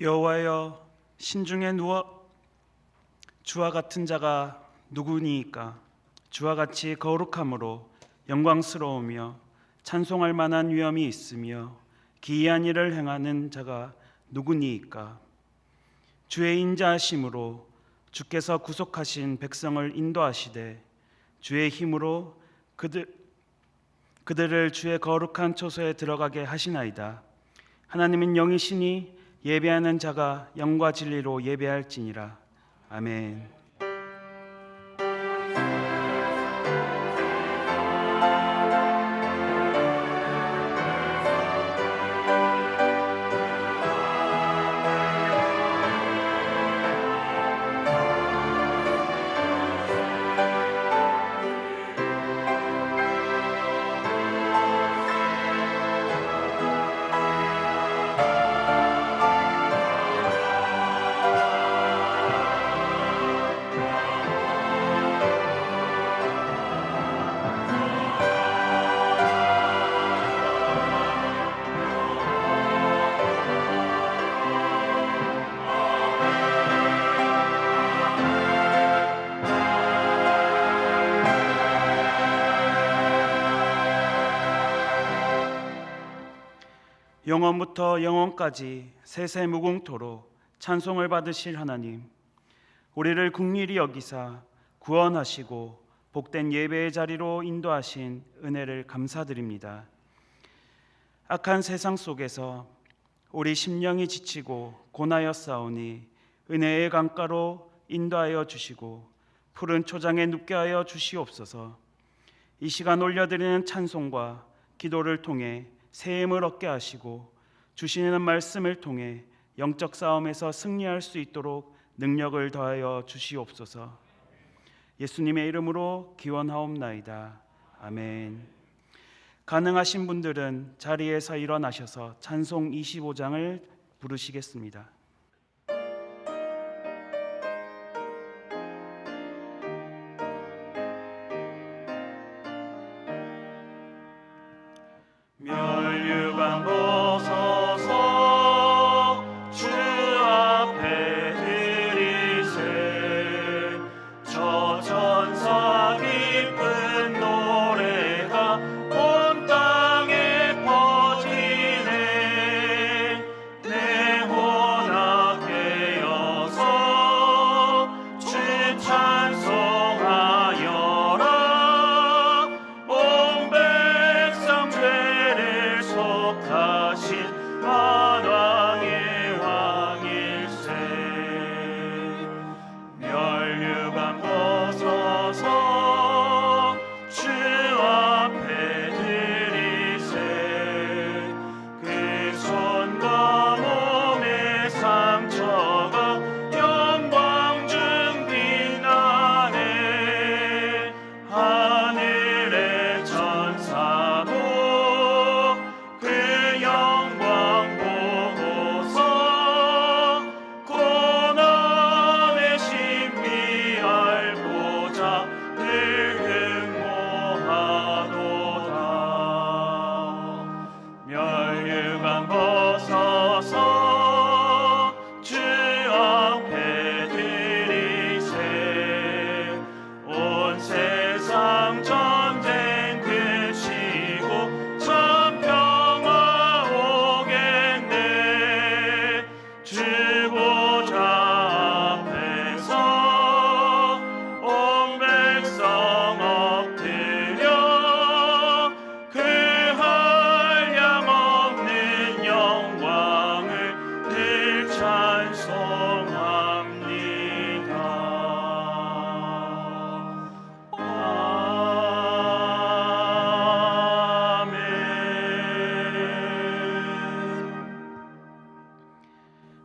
여호와여, 신중에 누워 주와 같은 자가 누구니이까? 주와 같이 거룩함으로 영광스러우며 찬송할 만한 위엄이 있으며 기이한 일을 행하는 자가 누구니이까? 주의 인자하심으로 주께서 구속하신 백성을 인도하시되 주의 힘으로 그들을 주의 거룩한 처소에 들어가게 하시나이다. 하나님은 영이시니 예배하는 자가 영과 진리로 예배할지니라. 아멘. 영원부터 영원까지 세세무궁토록 찬송을 받으실 하나님, 우리를 긍휼히 여기사 구원하시고 복된 예배의 자리로 인도하신 은혜를 감사드립니다. 악한 세상 속에서 우리 심령이 지치고 고나였사오니 은혜의 강가로 인도하여 주시고 푸른 초장에 눕게 하여 주시옵소서. 이 시간 올려드리는 찬송과 기도를 통해 새 힘을 얻게 하시고 주시는 말씀을 통해 영적 싸움에서 승리할 수 있도록 능력을 더하여 주시옵소서. 예수님의 이름으로 기원하옵나이다. 아멘. 가능하신 분들은 자리에서 일어나셔서 찬송 25장을 부르시겠습니다. 멸류관 벗어서 주 앞에 드리세. 저 천사 기쁜 노래가 온 땅에 퍼지네. 내 혼악 깨어서 주 찬송하여라. 온 백성 죄를 속하신 만왕의 왕일세. 멸류관 벗어서 주 앞에 드리세. 그 손과 몸의 상처가 영광 중 빛나네. 하늘의 천사도 그 영광 보고서 고난의 신비 알고자 늘 흠모하도다. 멸류관 벗어서 주 앞에 드리세. 온 세상 전쟁 그치고 참 평화 오겠네. 주 보좌 앞에서 온 백성 엎드려 그 한량없는 영광을 늘 찬송합니다.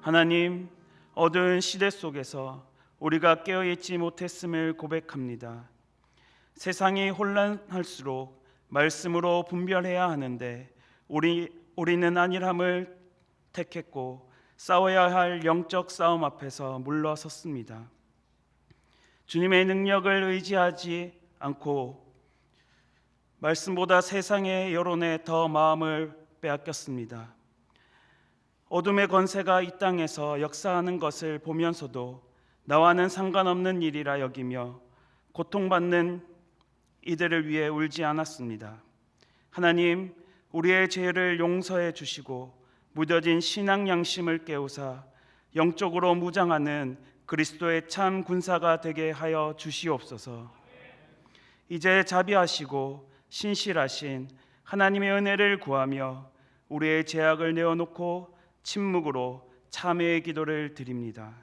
하나님, 어두운 시대 속에서 우리가 깨어있지 못했음을 고백합니다. 세상이 혼란할수록 말씀으로 분별해야 하는데 우리는 안일함을 택했고 싸워야 할 영적 싸움 앞에서 물러섰습니다. 주님의 능력을 의지하지 않고 말씀보다 세상의 여론에 더 마음을 빼앗겼습니다. 어둠의 권세가 이 땅에서 역사하는 것을 보면서도 나와는 상관없는 일이라 여기며 고통받는 이들을 위해 울지 않았습니다. 하나님, 우리의 죄를 용서해 주시고 무뎌진 신앙 양심을 깨우사 영적으로 무장하는 그리스도의 참 군사가 되게 하여 주시옵소서. 이제 자비하시고 신실하신 하나님의 은혜를 구하며 우리의 죄악을 내어놓고 침묵으로 참회의 기도를 드립니다.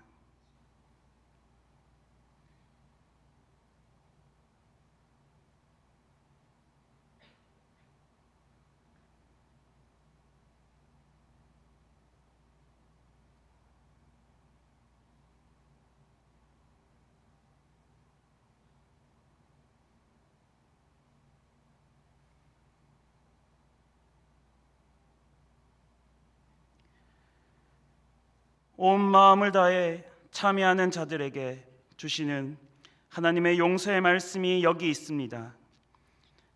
온 마음을 다해 참여하는 자들에게 주시는 하나님의 용서의 말씀이 여기 있습니다.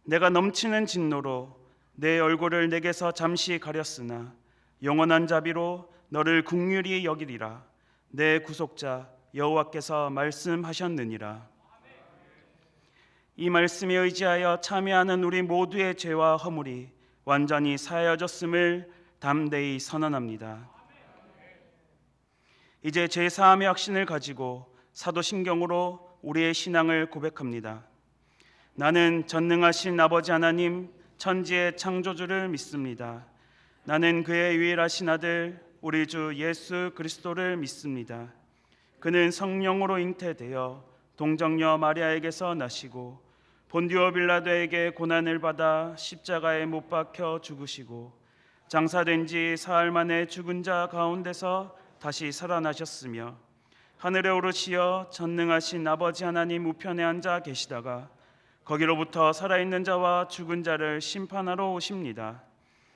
내가 넘치는 진노로 내 얼굴을 내게서 잠시 가렸으나 영원한 자비로 너를 긍휼히 여기리라. 내 구속자 여호와께서 말씀하셨느니라. 이 말씀에 의지하여 참여하는 우리 모두의 죄와 허물이 완전히 사하여졌음을 담대히 선언합니다. 이제 제4함의 확신을 가지고 사도신경으로 우리의 신앙을 고백합니다. 나는 전능하신 아버지 하나님 천지의 창조주를 믿습니다. 나는 그의 유일하신 아들 우리 주 예수 그리스도를 믿습니다. 그는 성령으로 잉태되어 동정녀 마리아에게서 나시고 본디오 빌라도에게 고난을 받아 십자가에 못 박혀 죽으시고 장사된 지 사흘 만에 죽은 자 가운데서 다시 살아나셨으며 하늘에 오르시어 전능하신 아버지 하나님 우편에 앉아 계시다가 거기로부터 살아있는 자와 죽은 자를 심판하러 오십니다.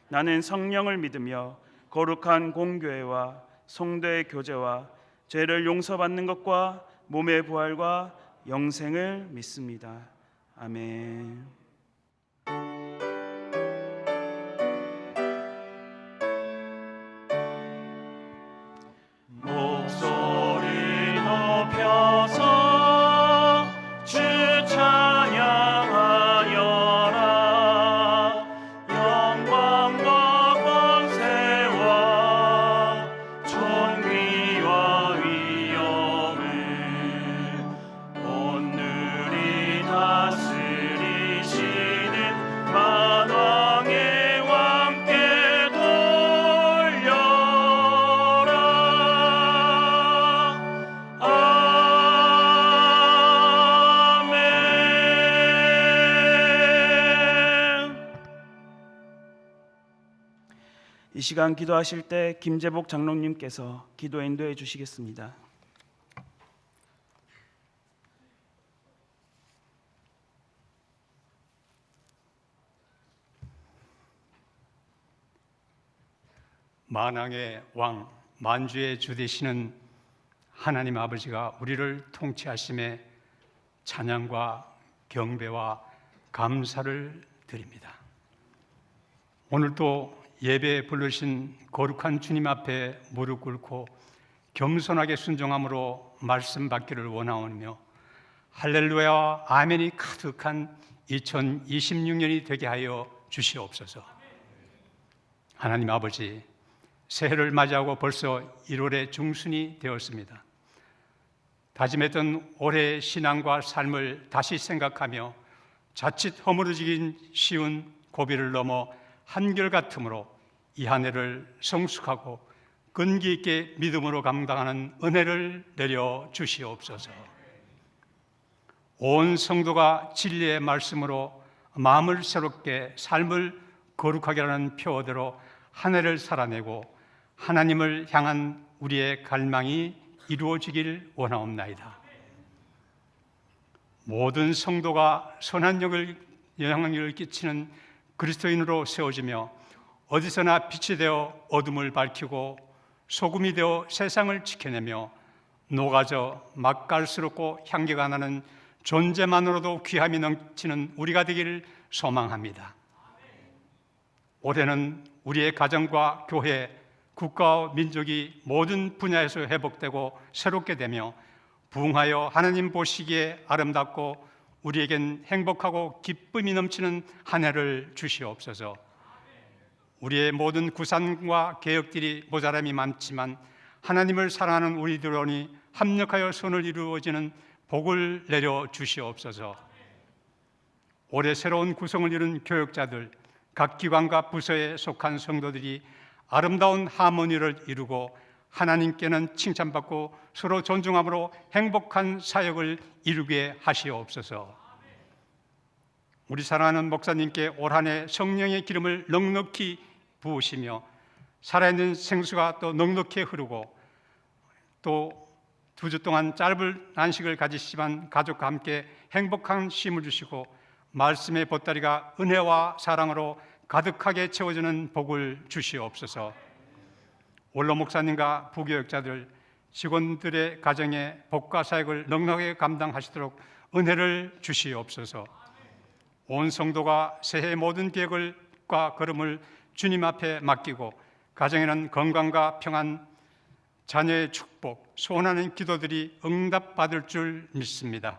나는 성령을 믿으며 거룩한 공교회와 성도의 교제와 죄를 용서받는 것과 몸의 부활과 영생을 믿습니다. 아멘. 목소리 높여서 주 찬양하여라. 영광과 권세와 존귀와 위엄을 온누리 다스리시는 만왕의 왕께 돌려라. 이 시간 기도하실 때 김재복 장로님께서 기도 인도해 주시겠습니다. 만왕의 왕, 만주의 주 되시는 하나님 아버지가 우리를 통치하심에 찬양과 경배와 감사를 드립니다. 오늘도 예배에 부르신 거룩한 주님 앞에 무릎 꿇고 겸손하게 순종함으로 말씀 받기를 원하오며 할렐루야와 아멘이 가득한 2026년이 되게 하여 주시옵소서. 하나님 아버지, 새해를 맞이하고 벌써 1월의 중순이 되었습니다. 다짐했던 올해의 신앙과 삶을 다시 생각하며 자칫 허물어지기 쉬운 고비를 넘어 한결같음으로 이 한 해를 성숙하고 끈기 있게 믿음으로 감당하는 은혜를 내려 주시옵소서. 온 성도가 진리의 말씀으로 마음을 새롭게 삶을 거룩하게 하는 표어대로 한 해를 살아내고 하나님을 향한 우리의 갈망이 이루어지길 원하옵나이다. 모든 성도가 선한 영향력을 끼치는 그리스도인으로 세워지며 어디서나 빛이 되어 어둠을 밝히고 소금이 되어 세상을 지켜내며 녹아져 맛깔스럽고 향기가 나는 존재만으로도 귀함이 넘치는 우리가 되기를 소망합니다. 올해는 우리의 가정과 교회, 국가와 민족이 모든 분야에서 회복되고 새롭게 되며 부흥하여 하나님 보시기에 아름답고 우리에겐 행복하고 기쁨이 넘치는 한 해를 주시옵소서. 우리의 모든 구상과 계획들이 모자람이 많지만 하나님을 사랑하는 우리들오니 합력하여 손을 이루어지는 복을 내려 주시옵소서. 올해 새로운 구성을 이룬 교역자들, 각 기관과 부서에 속한 성도들이 아름다운 하모니를 이루고 하나님께는 칭찬받고 서로 존중함으로 행복한 사역을 이루게 하시옵소서. 우리 사랑하는 목사님께 올 한 해 성령의 기름을 넉넉히 부으시며 살아있는 생수가 또 넉넉히 흐르고 또 2주 동안 짧은 안식을 가지시지만 가족과 함께 행복한 쉼을 주시고 말씀의 보따리가 은혜와 사랑으로 가득하게 채워지는 복을 주시옵소서. 원로 목사님과 부교역자들, 직원들의 가정에 복과 사역을 넉넉하게 감당하시도록 은혜를 주시옵소서. 온 성도가 새해 모든 계획과 걸음을 주님 앞에 맡기고 가정에는 건강과 평안, 자녀의 축복, 소원하는 기도들이 응답받을 줄 믿습니다.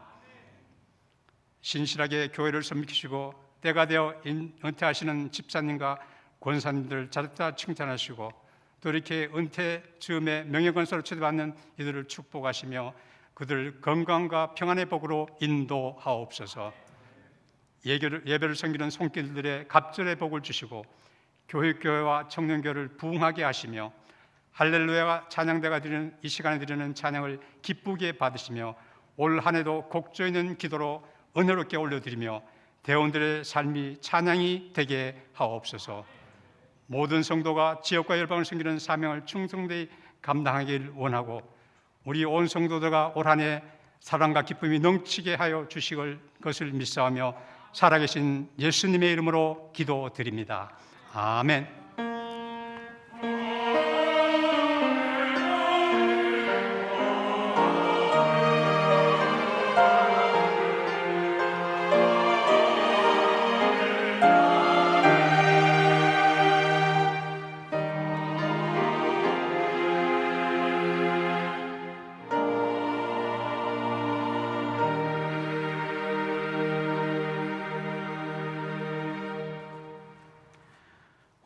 신실하게 교회를 섬기시고 때가 되어 은퇴하시는 집사님과 권사님들 자립다 칭찬하시고 또 이렇게 은퇴 즈음에 명예건설을 초대받는 이들을 축복하시며 그들 건강과 평안의 복으로 인도하옵소서. 예배를 섬기는 손길들의 갑절의 복을 주시고 교회와 청년교회를 부흥하게 하시며 할렐루야가 찬양대가 드리는 이 시간에 드리는 찬양을 기쁘게 받으시며 올 한 해도 곡조 있는 기도로 은혜롭게 올려드리며 대원들의 삶이 찬양이 되게 하옵소서. 모든 성도가 지역과 열방을 섬기는 사명을 충성되이 감당하길 원하고 우리 온 성도들과 올 한 해 사랑과 기쁨이 넘치게 하여 주실 것을 믿사오며 살아계신 예수님의 이름으로 기도드립니다. 아멘.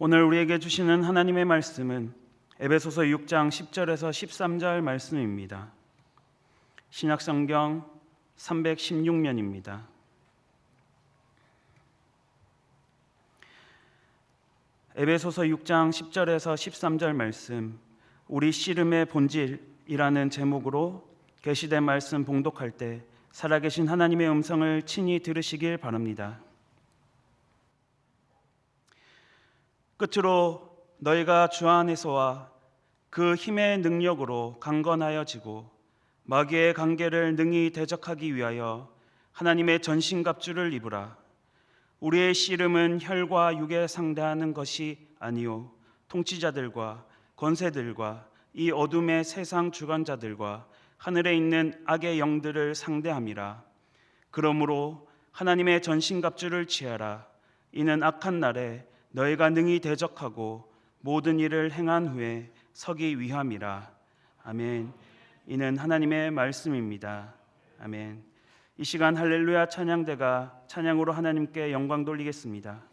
오늘 우리에게 주시는 하나님의 말씀은 에베소서 6장 10절에서 13절 말씀입니다. 신약성경 316면입니다. 에베소서 6장 10절에서 13절 말씀, 우리 씨름의 본질이라는 제목으로 계시된 말씀 봉독할 때 살아계신 하나님의 음성을 친히 들으시길 바랍니다. 끝으로 너희가 주 안에서와 그 힘의 능력으로 강건하여지고 마귀의 관계를 능히 대적하기 위하여 하나님의 전신갑주를 입으라. 우리의 씨름은 혈과 육에 상대하는 것이 아니요 통치자들과 권세들과 이 어둠의 세상 주관자들과 하늘에 있는 악의 영들을 상대함이라. 그러므로 하나님의 전신갑주를 취하라. 이는 악한 날에 너희가 능히 대적하고 모든 일을 행한 후에 서기 위함이라. 아멘. 이는 하나님의 말씀입니다. 아멘. 이 시간 할렐루야 찬양대가 찬양으로 하나님께 영광 돌리겠습니다.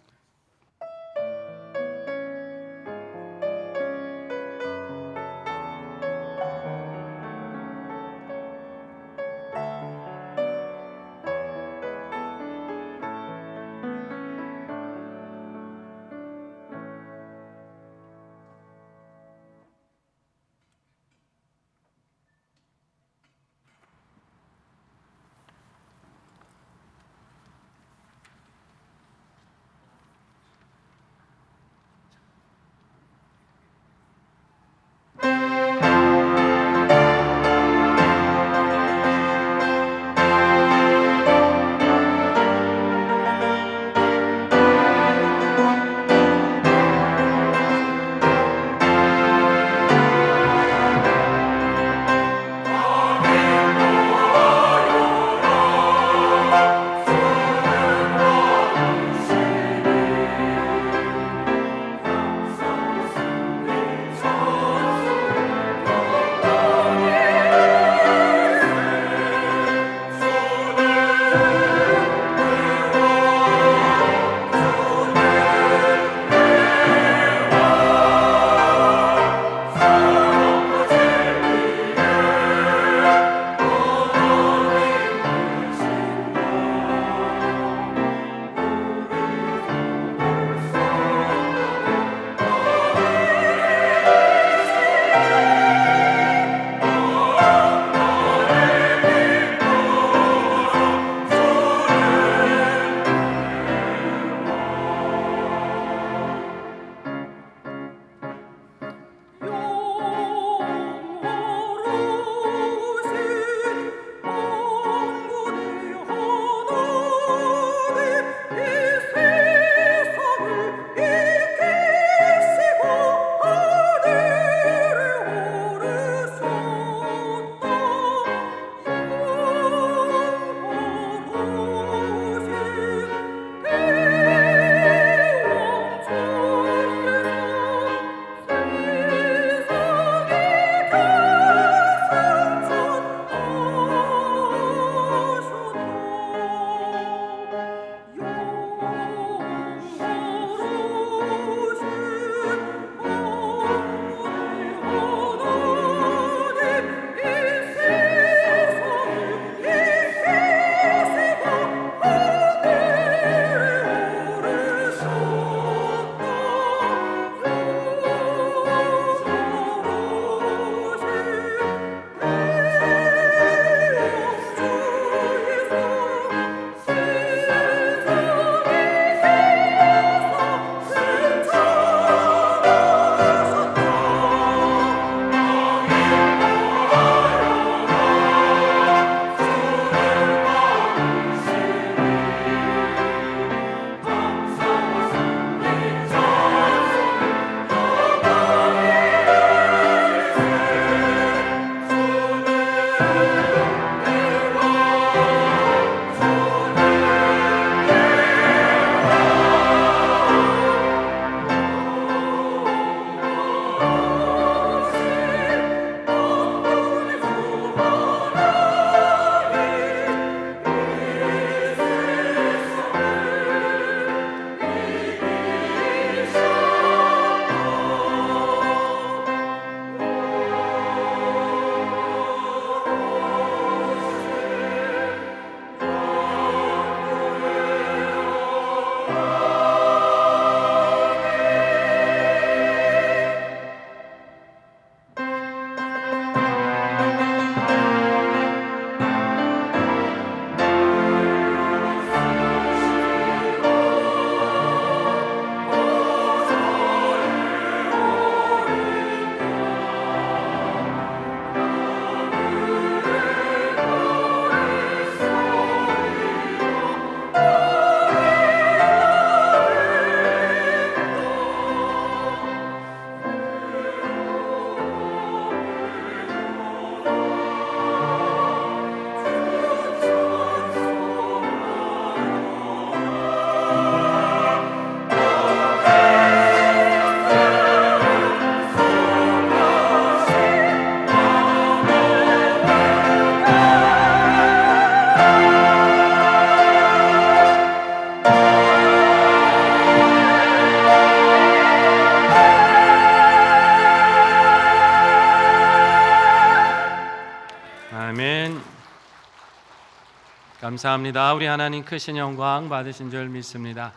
감사합니다. 우리 하나님 크신 영광 받으신 줄 믿습니다.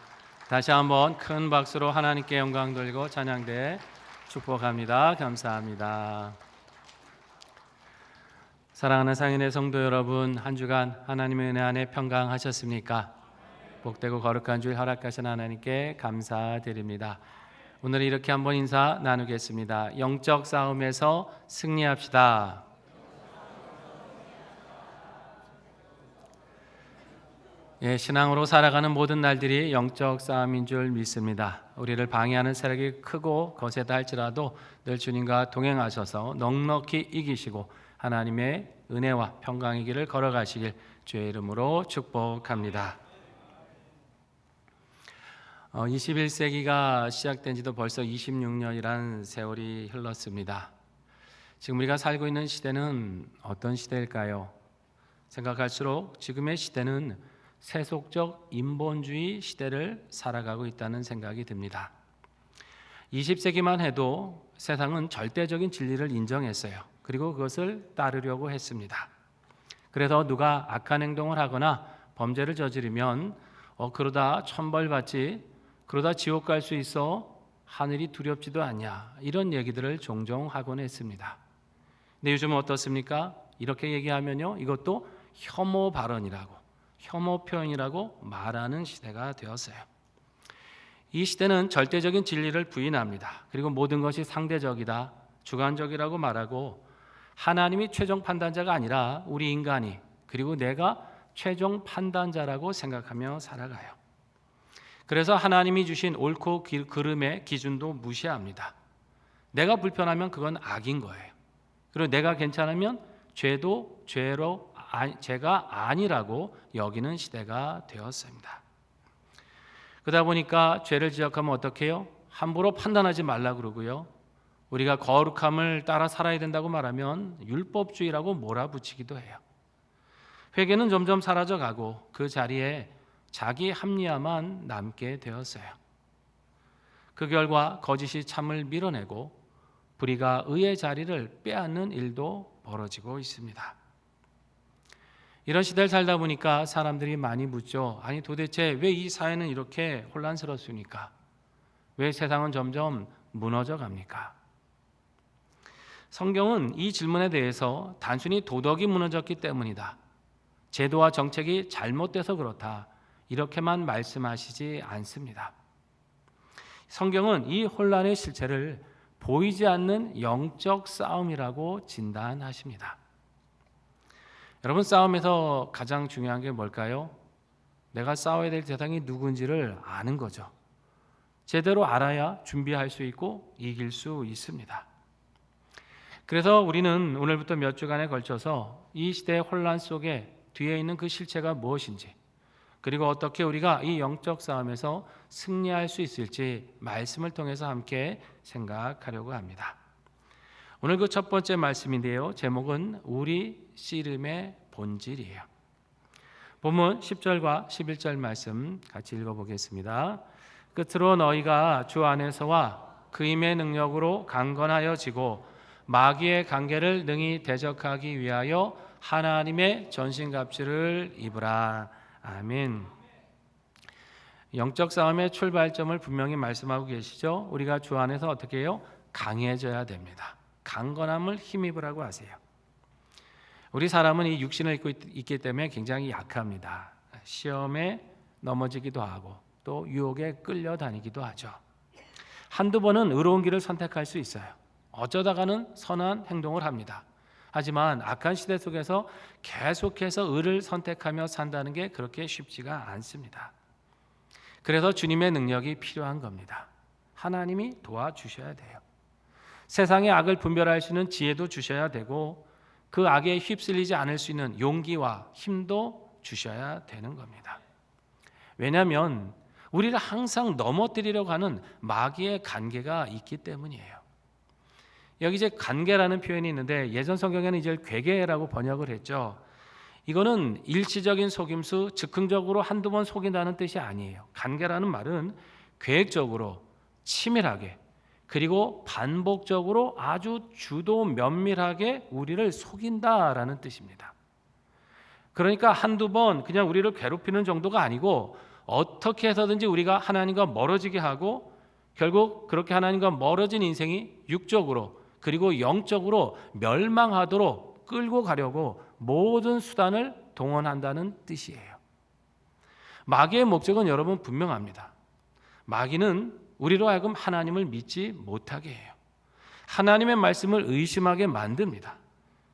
다시 한번 큰 박수로 하나님께 영광 돌리고 찬양대 축복합니다. 감사합니다. 사랑하는 상인의 성도 여러분, 한 주간 하나님의 은혜 안에 평강하셨습니까? 복되고 거룩한 주일 허락하신 하나님께 감사드립니다. 오늘 이렇게 한번 인사 나누겠습니다. 영적 싸움에서 승리합시다. 신앙으로 살아가는 모든 날들이 영적 싸움인 줄 믿습니다. 우리를 방해하는 세력이 크고 거세다 할지라도 늘 주님과 동행하셔서 넉넉히 이기시고 하나님의 은혜와 평강의 길을 걸어가시길 주의 이름으로 축복합니다. 21세기가 시작된 지도 벌써 26년이란 세월이 흘렀습니다. 지금 우리가 살고 있는 시대는 어떤 시대일까요? 생각할수록 지금의 시대는 세속적 인본주의 시대를 살아가고 있다는 생각이 듭니다. 20세기만 해도 세상은 절대적인 진리를 인정했어요. 그리고 그것을 따르려고 했습니다. 그래서 누가 악한 행동을 하거나 범죄를 저지르면 그러다 천벌받지, 그러다 지옥 갈 수 있어 하늘이 두렵지도 않냐, 이런 얘기들을 종종 하곤 했습니다. 근데 요즘은 어떻습니까? 이렇게 얘기하면요, 이것도 혐오 발언이라고, 혐오 표현이라고 말하는 시대가 되었어요. 이 시대는 절대적인 진리를 부인합니다. 그리고 모든 것이 상대적이다, 주관적이라고 말하고 하나님이 최종 판단자가 아니라 우리 인간이, 그리고 내가 최종 판단자라고 생각하며 살아가요. 그래서 하나님이 주신 옳고 그름의 기준도 무시합니다. 내가 불편하면 그건 악인 거예요. 그리고 내가 괜찮으면 죄도 죄가 아니라고 여기는 시대가 되었습니다. 그러다 보니까 죄를 지적하면 어떻게 해요? 함부로 판단하지 말라 그러고요. 우리가 거룩함을 따라 살아야 된다고 말하면 율법주의라고 몰아붙이기도 해요. 회개는 점점 사라져가고 그 자리에 자기 합리화만 남게 되었어요. 그 결과 거짓이 참을 밀어내고 불의가 의의 자리를 빼앗는 일도 벌어지고 있습니다. 이런 시대를 살다 보니까 사람들이 많이 묻죠. 아니 도대체 왜 이 사회는 이렇게 혼란스럽습니까? 왜 세상은 점점 무너져 갑니까? 성경은 이 질문에 대해서 단순히 도덕이 무너졌기 때문이다, 제도와 정책이 잘못돼서 그렇다, 이렇게만 말씀하시지 않습니다. 성경은 이 혼란의 실체를 보이지 않는 영적 싸움이라고 진단하십니다. 여러분, 싸움에서 가장 중요한 게 뭘까요? 내가 싸워야 될 대상이 누군지를 아는 거죠. 제대로 알아야 준비할 수 있고 이길 수 있습니다. 그래서 우리는 오늘부터 몇 주간에 걸쳐서 이 시대의 혼란 속에 뒤에 있는 그 실체가 무엇인지, 그리고 어떻게 우리가 이 영적 싸움에서 승리할 수 있을지 말씀을 통해서 함께 생각하려고 합니다. 오늘 그 첫 번째 말씀인데요, 제목은 우리 씨름의 본질이에요. 본문 10절과 11절 말씀 같이 읽어보겠습니다. 끝으로 너희가 주 안에서와 그 힘의 능력으로 강건하여지고 마귀의 관계를 능히 대적하기 위하여 하나님의 전신갑주를 입으라. 아멘. 영적 싸움의 출발점을 분명히 말씀하고 계시죠. 우리가 주 안에서 어떻게 해요? 강해져야 됩니다. 강건함을 힘입으라고 하세요. 우리 사람은 이 육신을 입고 있기 때문에 굉장히 약합니다. 시험에 넘어지기도 하고 또 유혹에 끌려다니기도 하죠. 한두 번은 의로운 길을 선택할 수 있어요. 어쩌다가는 선한 행동을 합니다. 하지만 악한 시대 속에서 계속해서 의를 선택하며 산다는 게 그렇게 쉽지가 않습니다. 그래서 주님의 능력이 필요한 겁니다. 하나님이 도와주셔야 돼요. 세상의 악을 분별할 수 있는 지혜도 주셔야 되고 그 악에 휩쓸리지 않을 수 있는 용기와 힘도 주셔야 되는 겁니다. 왜냐하면 우리를 항상 넘어뜨리려고 하는 마귀의 관계가 있기 때문이에요. 여기 이제 관계라는 표현이 있는데 예전 성경에는 이제 괴계라고 번역을 했죠. 이거는 일시적인 속임수, 즉흥적으로 한두 번 속인다는 뜻이 아니에요. 관계라는 말은 계획적으로, 치밀하게, 그리고 반복적으로 아주 주도 면밀하게 우리를 속인다라는 뜻입니다. 그러니까 한두 번 그냥 우리를 괴롭히는 정도가 아니고 어떻게 해서든지 우리가 하나님과 멀어지게 하고 결국 그렇게 하나님과 멀어진 인생이 육적으로 그리고 영적으로 멸망하도록 끌고 가려고 모든 수단을 동원한다는 뜻이에요. 마귀의 목적은 여러분 분명합니다. 마귀는 우리로 하여금 하나님을 믿지 못하게 해요. 하나님의 말씀을 의심하게 만듭니다.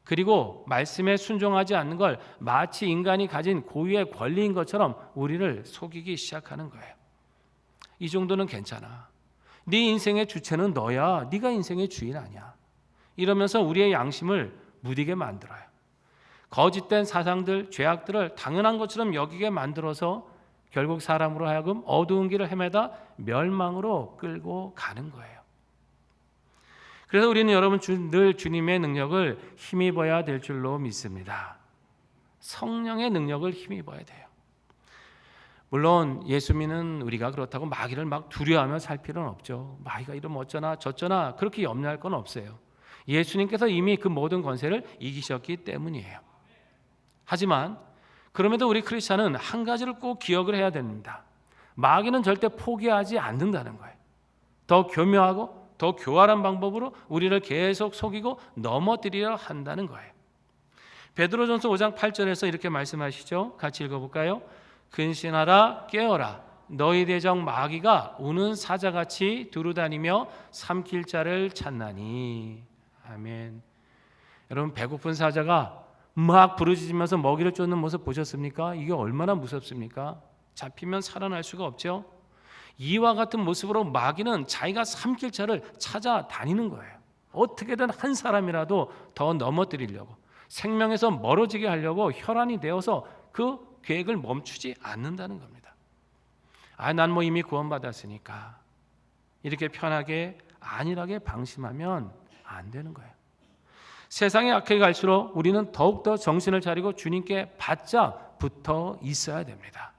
그리고 말씀에 순종하지 않는 걸 마치 인간이 가진 고유의 권리인 것처럼 우리를 속이기 시작하는 거예요. 이 정도는 괜찮아. 네 인생의 주체는 너야. 네가 인생의 주인 아니야. 이러면서 우리의 양심을 무디게 만들어요. 거짓된 사상들, 죄악들을 당연한 것처럼 여기게 만들어서 결국 사람으로 하여금 어두운 길을 헤매다 멸망으로 끌고 가는 거예요. 그래서 우리는 여러분 늘 주님의 능력을 힘입어야 될 줄로 믿습니다. 성령의 능력을 힘입어야 돼요. 물론 예수 믿는 우리가 그렇다고 마귀를 막 두려워하며 살 필요는 없죠. 마귀가 이러면 어쩌나 저쩌나 그렇게 염려할 건 없어요. 예수님께서 이미 그 모든 권세를 이기셨기 때문이에요. 하지만 그럼에도 우리 크리스찬은 한 가지를 꼭 기억을 해야 됩니다. 마귀는 절대 포기하지 않는다는 거예요. 더 교묘하고 더 교활한 방법으로 우리를 계속 속이고 넘어뜨리려 한다는 거예요. 베드로전서 5장 8절에서 이렇게 말씀하시죠. 같이 읽어볼까요? 근신하라 깨어라 너희 대적 마귀가 우는 사자같이 두루다니며 삼킬 자를 찾나니. 아멘. 여러분 배고픈 사자가 막 부르짖으면서 먹이를 쫓는 모습 보셨습니까? 이게 얼마나 무섭습니까? 잡히면 살아날 수가 없죠. 이와 같은 모습으로 마귀는 자기가 삼킬 자를 찾아다니는 거예요. 어떻게든 한 사람이라도 더 넘어뜨리려고, 생명에서 멀어지게 하려고 혈안이 되어서 그 계획을 멈추지 않는다는 겁니다. 난 뭐 이미 구원받았으니까 이렇게 편하게 안일하게 방심하면 안 되는 거예요. 세상의 악해 갈수록 우리는 더욱더 정신을 차리고 주님께 바짝 붙어 있어야 됩니다.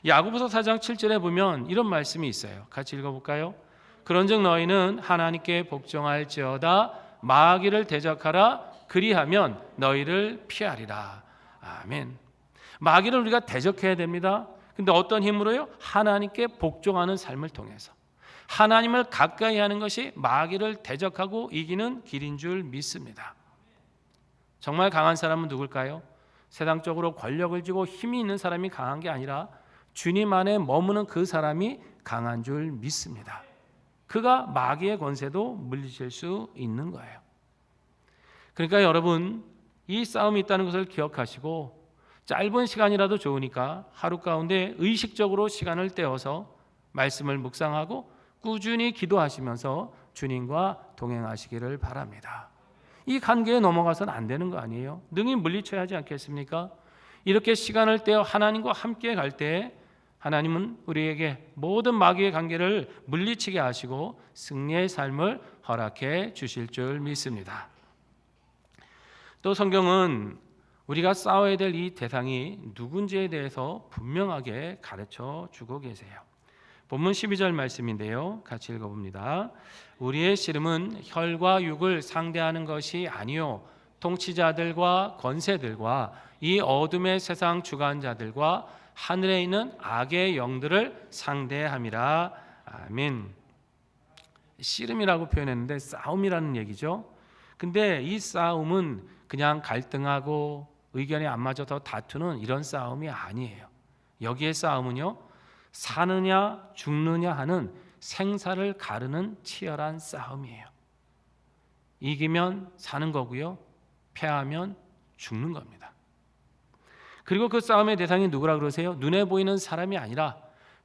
야고보서 4장 7절에 보면 이런 말씀이 있어요. 같이 읽어볼까요? 그런즉 너희는 하나님께 복종할지어다 마귀를 대적하라 그리하면 너희를 피하리라. 아멘. 마귀를 우리가 대적해야 됩니다. 근데 어떤 힘으로요? 하나님께 복종하는 삶을 통해서. 하나님을 가까이 하는 것이 마귀를 대적하고 이기는 길인 줄 믿습니다. 정말 강한 사람은 누굴까요? 세상적으로 권력을 쥐고 힘이 있는 사람이 강한 게 아니라 주님 안에 머무는 그 사람이 강한 줄 믿습니다. 그가 마귀의 권세도 물리칠 수 있는 거예요. 그러니까 여러분 이 싸움이 있다는 것을 기억하시고 짧은 시간이라도 좋으니까 하루 가운데 의식적으로 시간을 떼어서 말씀을 묵상하고 꾸준히 기도하시면서 주님과 동행하시기를 바랍니다. 이 관계에 넘어가서는 안 되는 거 아니에요? 능히 물리쳐야 하지 않겠습니까? 이렇게 시간을 떼어 하나님과 함께 갈 때 하나님은 우리에게 모든 마귀의 관계를 물리치게 하시고 승리의 삶을 허락해 주실 줄 믿습니다. 또 성경은 우리가 싸워야 될 이 대상이 누군지에 대해서 분명하게 가르쳐 주고 계세요. 본문 12절 말씀인데요. 같이 읽어봅니다. 우리의 씨름은 혈과 육을 상대하는 것이 아니요 통치자들과 권세들과 이 어둠의 세상 주관자들과 하늘에 있는 악의 영들을 상대함이라. 아멘. 씨름이라고 표현했는데 싸움이라는 얘기죠. 근데 이 싸움은 그냥 갈등하고 의견이 안 맞아서 다투는 이런 싸움이 아니에요. 여기의 싸움은요, 사느냐 죽느냐 하는 생사를 가르는 치열한 싸움이에요. 이기면 사는 거고요, 패하면 죽는 겁니다. 그리고 그 싸움의 대상이 누구라 그러세요? 눈에 보이는 사람이 아니라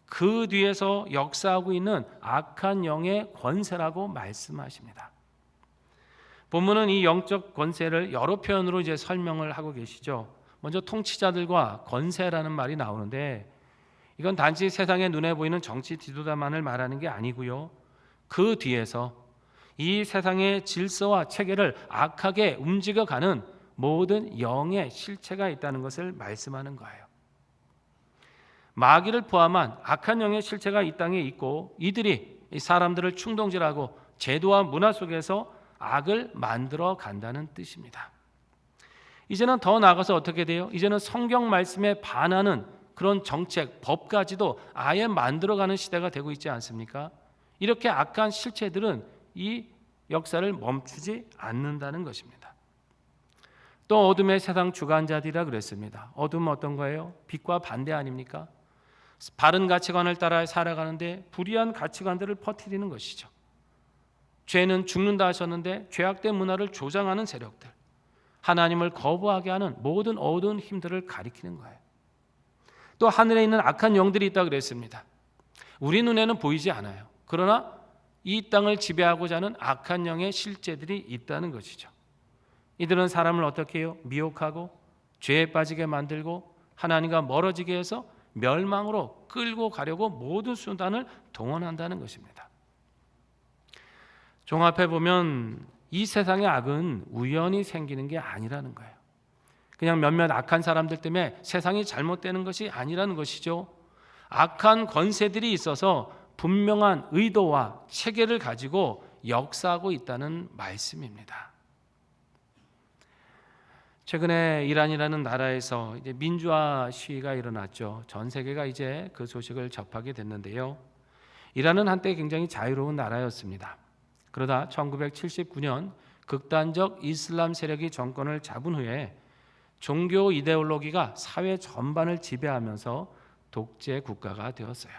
그 뒤에서 역사하고 있는 악한 영의 권세라고 말씀하십니다. 본문은 이 영적 권세를 여러 표현으로 이제 설명을 하고 계시죠. 먼저 통치자들과 권세라는 말이 나오는데 이건 단지 세상의 눈에 보이는 정치 지도자만을 말하는 게 아니고요. 그 뒤에서 이 세상의 질서와 체계를 악하게 움직여가는 모든 영의 실체가 있다는 것을 말씀하는 거예요. 마귀를 포함한 악한 영의 실체가 이 땅에 있고 이들이 사람들을 충동질하고 제도와 문화 속에서 악을 만들어 간다는 뜻입니다. 이제는 더 나아가서 어떻게 돼요? 이제는 성경 말씀에 반하는 그런 정책, 법까지도 아예 만들어가는 시대가 되고 있지 않습니까? 이렇게 악한 실체들은 이 역사를 멈추지 않는다는 것입니다. 또 어둠의 세상 주관자들이라 그랬습니다. 어둠은 어떤 거예요? 빛과 반대 아닙니까? 바른 가치관을 따라 살아가는데 불의한 가치관들을 퍼뜨리는 것이죠. 죄는 죽는다 하셨는데 죄악된 문화를 조장하는 세력들, 하나님을 거부하게 하는 모든 어두운 힘들을 가리키는 거예요. 또 하늘에 있는 악한 영들이 있다고 그랬습니다. 우리 눈에는 보이지 않아요. 그러나 이 땅을 지배하고자 하는 악한 영의 실제들이 있다는 것이죠. 이들은 사람을 어떻게 해요? 미혹하고 죄에 빠지게 만들고 하나님과 멀어지게 해서 멸망으로 끌고 가려고 모든 수단을 동원한다는 것입니다. 종합해 보면 이 세상의 악은 우연히 생기는 게 아니라는 거예요. 그냥 몇몇 악한 사람들 때문에 세상이 잘못되는 것이 아니라는 것이죠. 악한 권세들이 있어서 분명한 의도와 체계를 가지고 역사하고 있다는 말씀입니다. 최근에 이란이라는 나라에서 이제 민주화 시위가 일어났죠. 전 세계가 이제 그 소식을 접하게 됐는데요. 이란은 한때 굉장히 자유로운 나라였습니다. 그러다 1979년 극단적 이슬람 세력이 정권을 잡은 후에 종교 이데올로기가 사회 전반을 지배하면서 독재 국가가 되었어요.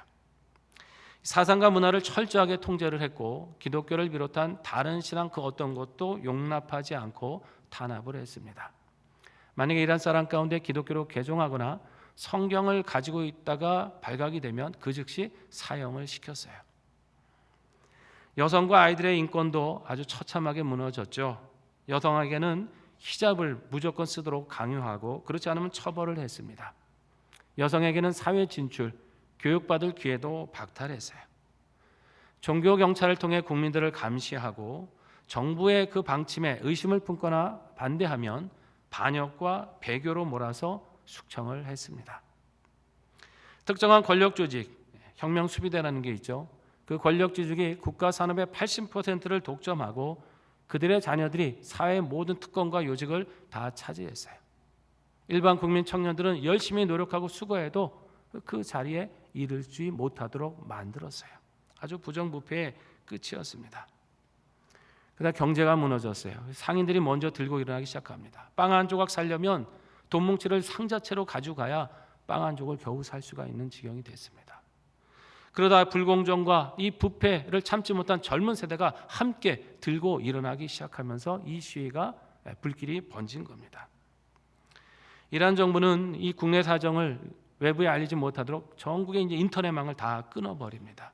사상과 문화를 철저하게 통제를 했고 기독교를 비롯한 다른 신앙 그 어떤 것도 용납하지 않고 탄압을 했습니다. 만약에 이란 사람 가운데 기독교로 개종하거나 성경을 가지고 있다가 발각이 되면 그 즉시 사형을 시켰어요. 여성과 아이들의 인권도 아주 처참하게 무너졌죠. 여성에게는 히잡을 무조건 쓰도록 강요하고 그렇지 않으면 처벌을 했습니다. 여성에게는 사회 진출, 교육받을 기회도 박탈했어요. 종교 경찰을 통해 국민들을 감시하고 정부의 그 방침에 의심을 품거나 반대하면 반역과 배교로 몰아서 숙청을 했습니다. 특정한 권력 조직, 혁명 수비대라는 게 있죠. 그 권력 조직이 국가 산업의 80%를 독점하고 그들의 자녀들이 사회의 모든 특권과 요직을 다 차지했어요. 일반 국민 청년들은 열심히 노력하고 수고해도 그 자리에 이르지 못하도록 만들었어요. 아주 부정부패의 끝이었습니다. 그다음 경제가 무너졌어요. 상인들이 먼저 들고 일어나기 시작합니다. 빵 한 조각 살려면 돈 뭉치를 상자채로 가져가야 빵 한 조각을 겨우 살 수가 있는 지경이 됐습니다. 그러다 불공정과 이 부패를 참지 못한 젊은 세대가 함께 들고 일어나기 시작하면서 이 시위가 불길이 번진 겁니다. 이란 정부는 이 국내 사정을 외부에 알리지 못하도록 전국의 이제 인터넷망을 다 끊어버립니다.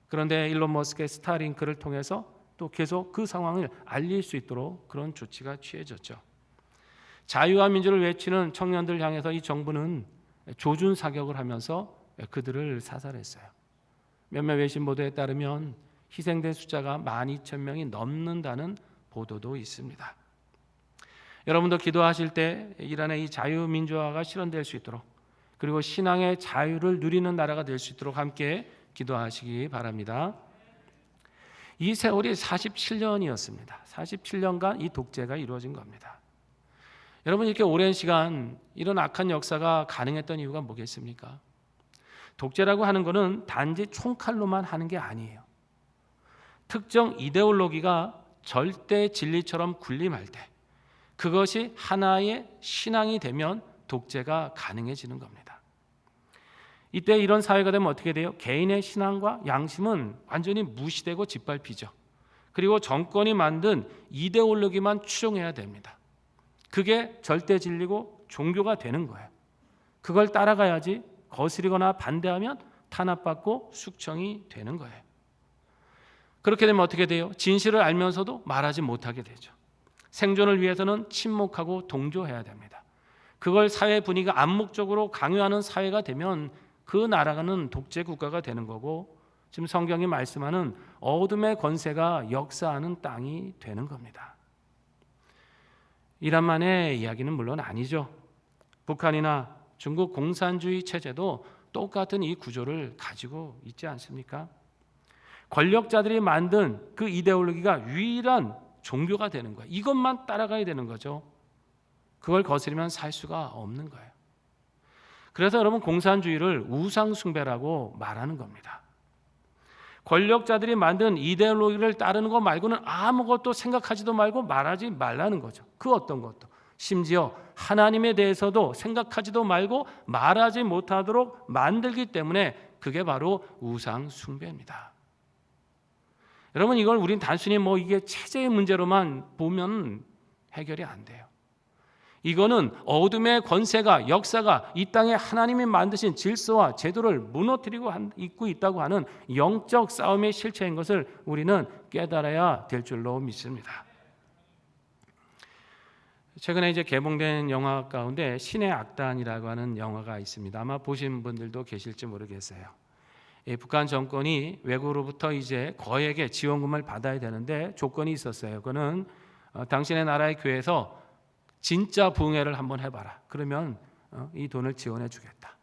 그런데 일론 머스크의 스타링크를 통해서 또 계속 그 상황을 알릴 수 있도록 그런 조치가 취해졌죠. 자유와 민주를 외치는 청년들 향해서 이 정부는 조준 사격을 하면서 그들을 사살했어요. 몇몇 외신 보도에 따르면 희생된 숫자가 12,000명이 넘는다는 보도도 있습니다. 여러분도 기도하실 때 이란의 이 자유민주화가 실현될 수 있도록 그리고 신앙의 자유를 누리는 나라가 될 수 있도록 함께 기도하시기 바랍니다. 이 세월이 47년이었습니다. 47년간 이 독재가 이루어진 겁니다. 여러분 이렇게 오랜 시간 이런 악한 역사가 가능했던 이유가 뭐겠습니까? 독재라고 하는 것은 단지 총칼로만 하는 게 아니에요. 특정 이데올로기가 절대 진리처럼 군림할 때 그것이 하나의 신앙이 되면 독재가 가능해지는 겁니다. 이때 이런 사회가 되면 어떻게 돼요? 개인의 신앙과 양심은 완전히 무시되고 짓밟히죠. 그리고 정권이 만든 이데올로기만 추종해야 됩니다. 그게 절대 진리고 종교가 되는 거예요. 그걸 따라가야지 거스리거나 반대하면 탄압받고 숙청이 되는 거예요. 그렇게 되면 어떻게 돼요? 진실을 알면서도 말하지 못하게 되죠. 생존을 위해서는 침묵하고 동조해야 됩니다. 그걸 사회 분위기가 암묵적으로 강요하는 사회가 되면 그 나라가는 독재 국가가 되는 거고 지금 성경이 말씀하는 어둠의 권세가 역사하는 땅이 되는 겁니다. 이란만의 이야기는 물론 아니죠. 북한이나 중국 공산주의 체제도 똑같은 이 구조를 가지고 있지 않습니까? 권력자들이 만든 그 이데올로기가 유일한 종교가 되는 거예요. 이것만 따라가야 되는 거죠. 그걸 거스르면 살 수가 없는 거예요. 그래서 여러분 공산주의를 우상숭배라고 말하는 겁니다. 권력자들이 만든 이데올로기를 따르는 것 말고는 아무것도 생각하지도 말고 말하지 말라는 거죠. 그 어떤 것도. 심지어 하나님에 대해서도 생각하지도 말고 말하지 못하도록 만들기 때문에 그게 바로 우상 숭배입니다. 여러분 이걸 우린 단순히 이게 체제의 문제로만 보면 해결이 안 돼요. 이거는 어둠의 권세가 역사가 이 땅에 하나님이 만드신 질서와 제도를 무너뜨리고 있고 있다고 하는 영적 싸움의 실체인 것을 우리는 깨달아야 될 줄로 믿습니다. 최근에 이제 개봉된 영화 가운데 신의 악단이라고 하는 영화가 있습니다. 아마 보신 분들도 계실지 모르겠어요. 북한 정권이 외국으로부터 이제 거액의 지원금을 받아야 되는데 조건이 있었어요. 그거는 당신의 나라의 교회에서 진짜 부흥회를 한번 해봐라. 그러면 이 돈을 지원해 주겠다.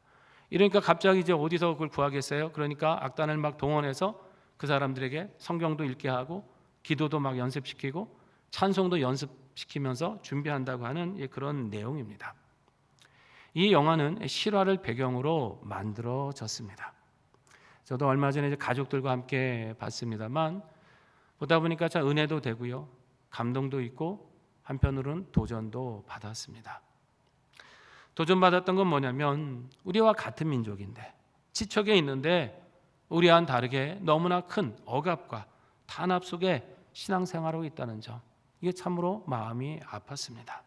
이러니까 갑자기 이제 어디서 그걸 구하겠어요? 그러니까 악단을 막 동원해서 그 사람들에게 성경도 읽게 하고 기도도 막 연습시키고 찬송도 연습시키면서 준비한다고 하는 그런 내용입니다. 이 영화는 실화를 배경으로 만들어졌습니다. 저도 얼마 전에 이제 가족들과 함께 봤습니다만 보다 보니까 참 은혜도 되고요, 감동도 있고 한편으로는 도전도 받았습니다. 도전받았던 건 뭐냐면 우리와 같은 민족인데 지척에 있는데 우리와는 다르게 너무나 큰 억압과 탄압 속에 신앙생활하고 있다는 점, 이게 참으로 마음이 아팠습니다.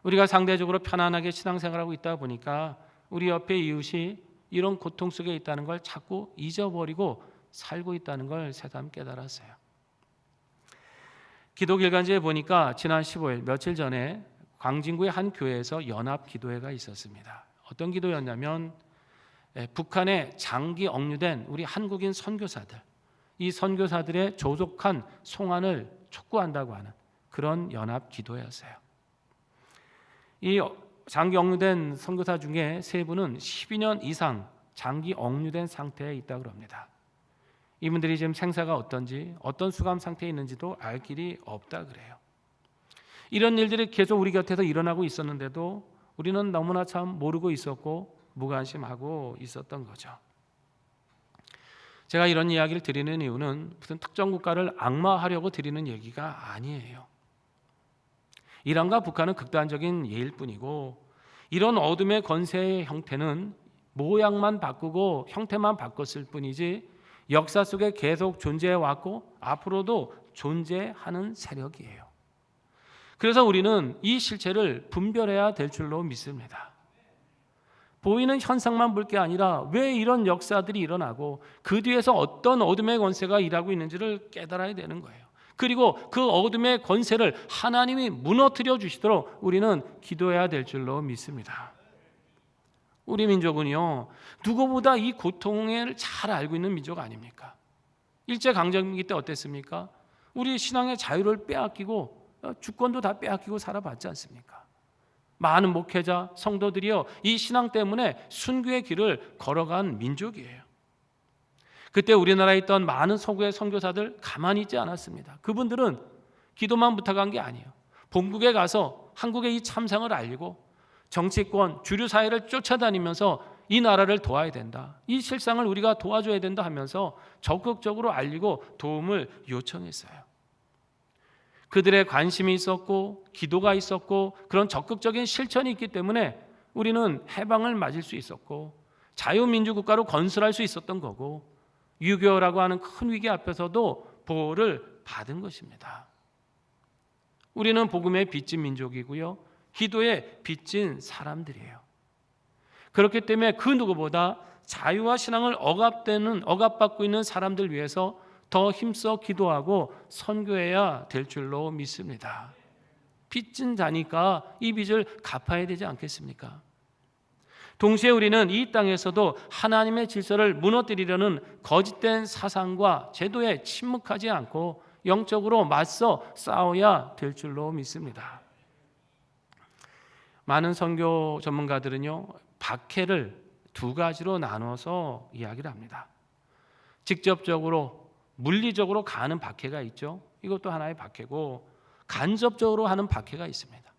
우리가 상대적으로 편안하게 신앙생활하고 있다 보니까 우리 옆에 이웃이 이런 고통 속에 있다는 걸 자꾸 잊어버리고 살고 있다는 걸 새삼 깨달았어요. 기도길간지에 보니까 지난 15일 며칠 전에 광진구의 한 교회에서 연합 기도회가 있었습니다. 어떤 기도였냐면 북한에 장기 억류된 우리 한국인 선교사들, 이 선교사들의 조속한 송환을 촉구한다고 하는 그런 연합 기도회였어요. 이 장기 억류된 선교사 중에 3분은 12년 이상 장기 억류된 상태에 있다고 합니다. 이분들이 지금 생사가 어떤지, 어떤 수감 상태에 있는지도 알 길이 없다 그래요. 이런 일들이 계속 우리 곁에서 일어나고 있었는데도 우리는 너무나 참 모르고 있었고 무관심하고 있었던 거죠. 제가 이런 이야기를 드리는 이유는 무슨 특정 국가를 악마하려고 드리는 얘기가 아니에요. 이란과 북한은 극단적인 예일 뿐이고 이런 어둠의 권세의 형태는 모양만 바꾸고 형태만 바꿨을 뿐이지 역사 속에 계속 존재해왔고 앞으로도 존재하는 세력이에요. 그래서 우리는 이 실체를 분별해야 될 줄로 믿습니다. 보이는 현상만 볼 게 아니라 왜 이런 역사들이 일어나고 그 뒤에서 어떤 어둠의 권세가 일하고 있는지를 깨달아야 되는 거예요. 그리고 그 어둠의 권세를 하나님이 무너뜨려 주시도록 우리는 기도해야 될 줄로 믿습니다. 우리 민족은요, 누구보다 이 고통을 잘 알고 있는 민족 아닙니까? 일제강점기 때 어땠습니까? 우리 신앙의 자유를 빼앗기고 주권도 다 빼앗기고 살아봤지 않습니까? 많은 목회자, 성도들이요, 이 신앙 때문에 순교의 길을 걸어간 민족이에요. 그때 우리나라에 있던 많은 서구의 선교사들 가만히 있지 않았습니다. 그분들은 기도만 부탁한 게 아니에요. 본국에 가서 한국의 이 참상을 알리고 정치권, 주류 사회를 쫓아다니면서 이 나라를 도와야 된다, 이 실상을 우리가 도와줘야 된다 하면서 적극적으로 알리고 도움을 요청했어요. 그들의 관심이 있었고 기도가 있었고 그런 적극적인 실천이 있기 때문에 우리는 해방을 맞을 수 있었고 자유민주국가로 건설할 수 있었던 거고 유교라고 하는 큰 위기 앞에서도 보호를 받은 것입니다. 우리는 복음의 빚진 민족이고요, 기도에 빚진 사람들이에요. 그렇기 때문에 그 누구보다 자유와 신앙을 억압받고 있는 사람들 위해서 더 힘써 기도하고 선교해야 될 줄로 믿습니다. 빚진 자니까 이 빚을 갚아야 되지 않겠습니까? 동시에 우리는 이 땅에서도 하나님의 질서를 무너뜨리려는 거짓된 사상과 제도에 침묵하지 않고 영적으로 맞서 싸워야 될 줄로 믿습니다. 많은 선교 전문가들은요, 박해를 2가지로 나눠서 이야기를 합니다. 직접적으로 물리적으로 가하는 박해가 있죠. 이것도 하나의 박해고 간접적으로 하는 박해가 있습니다.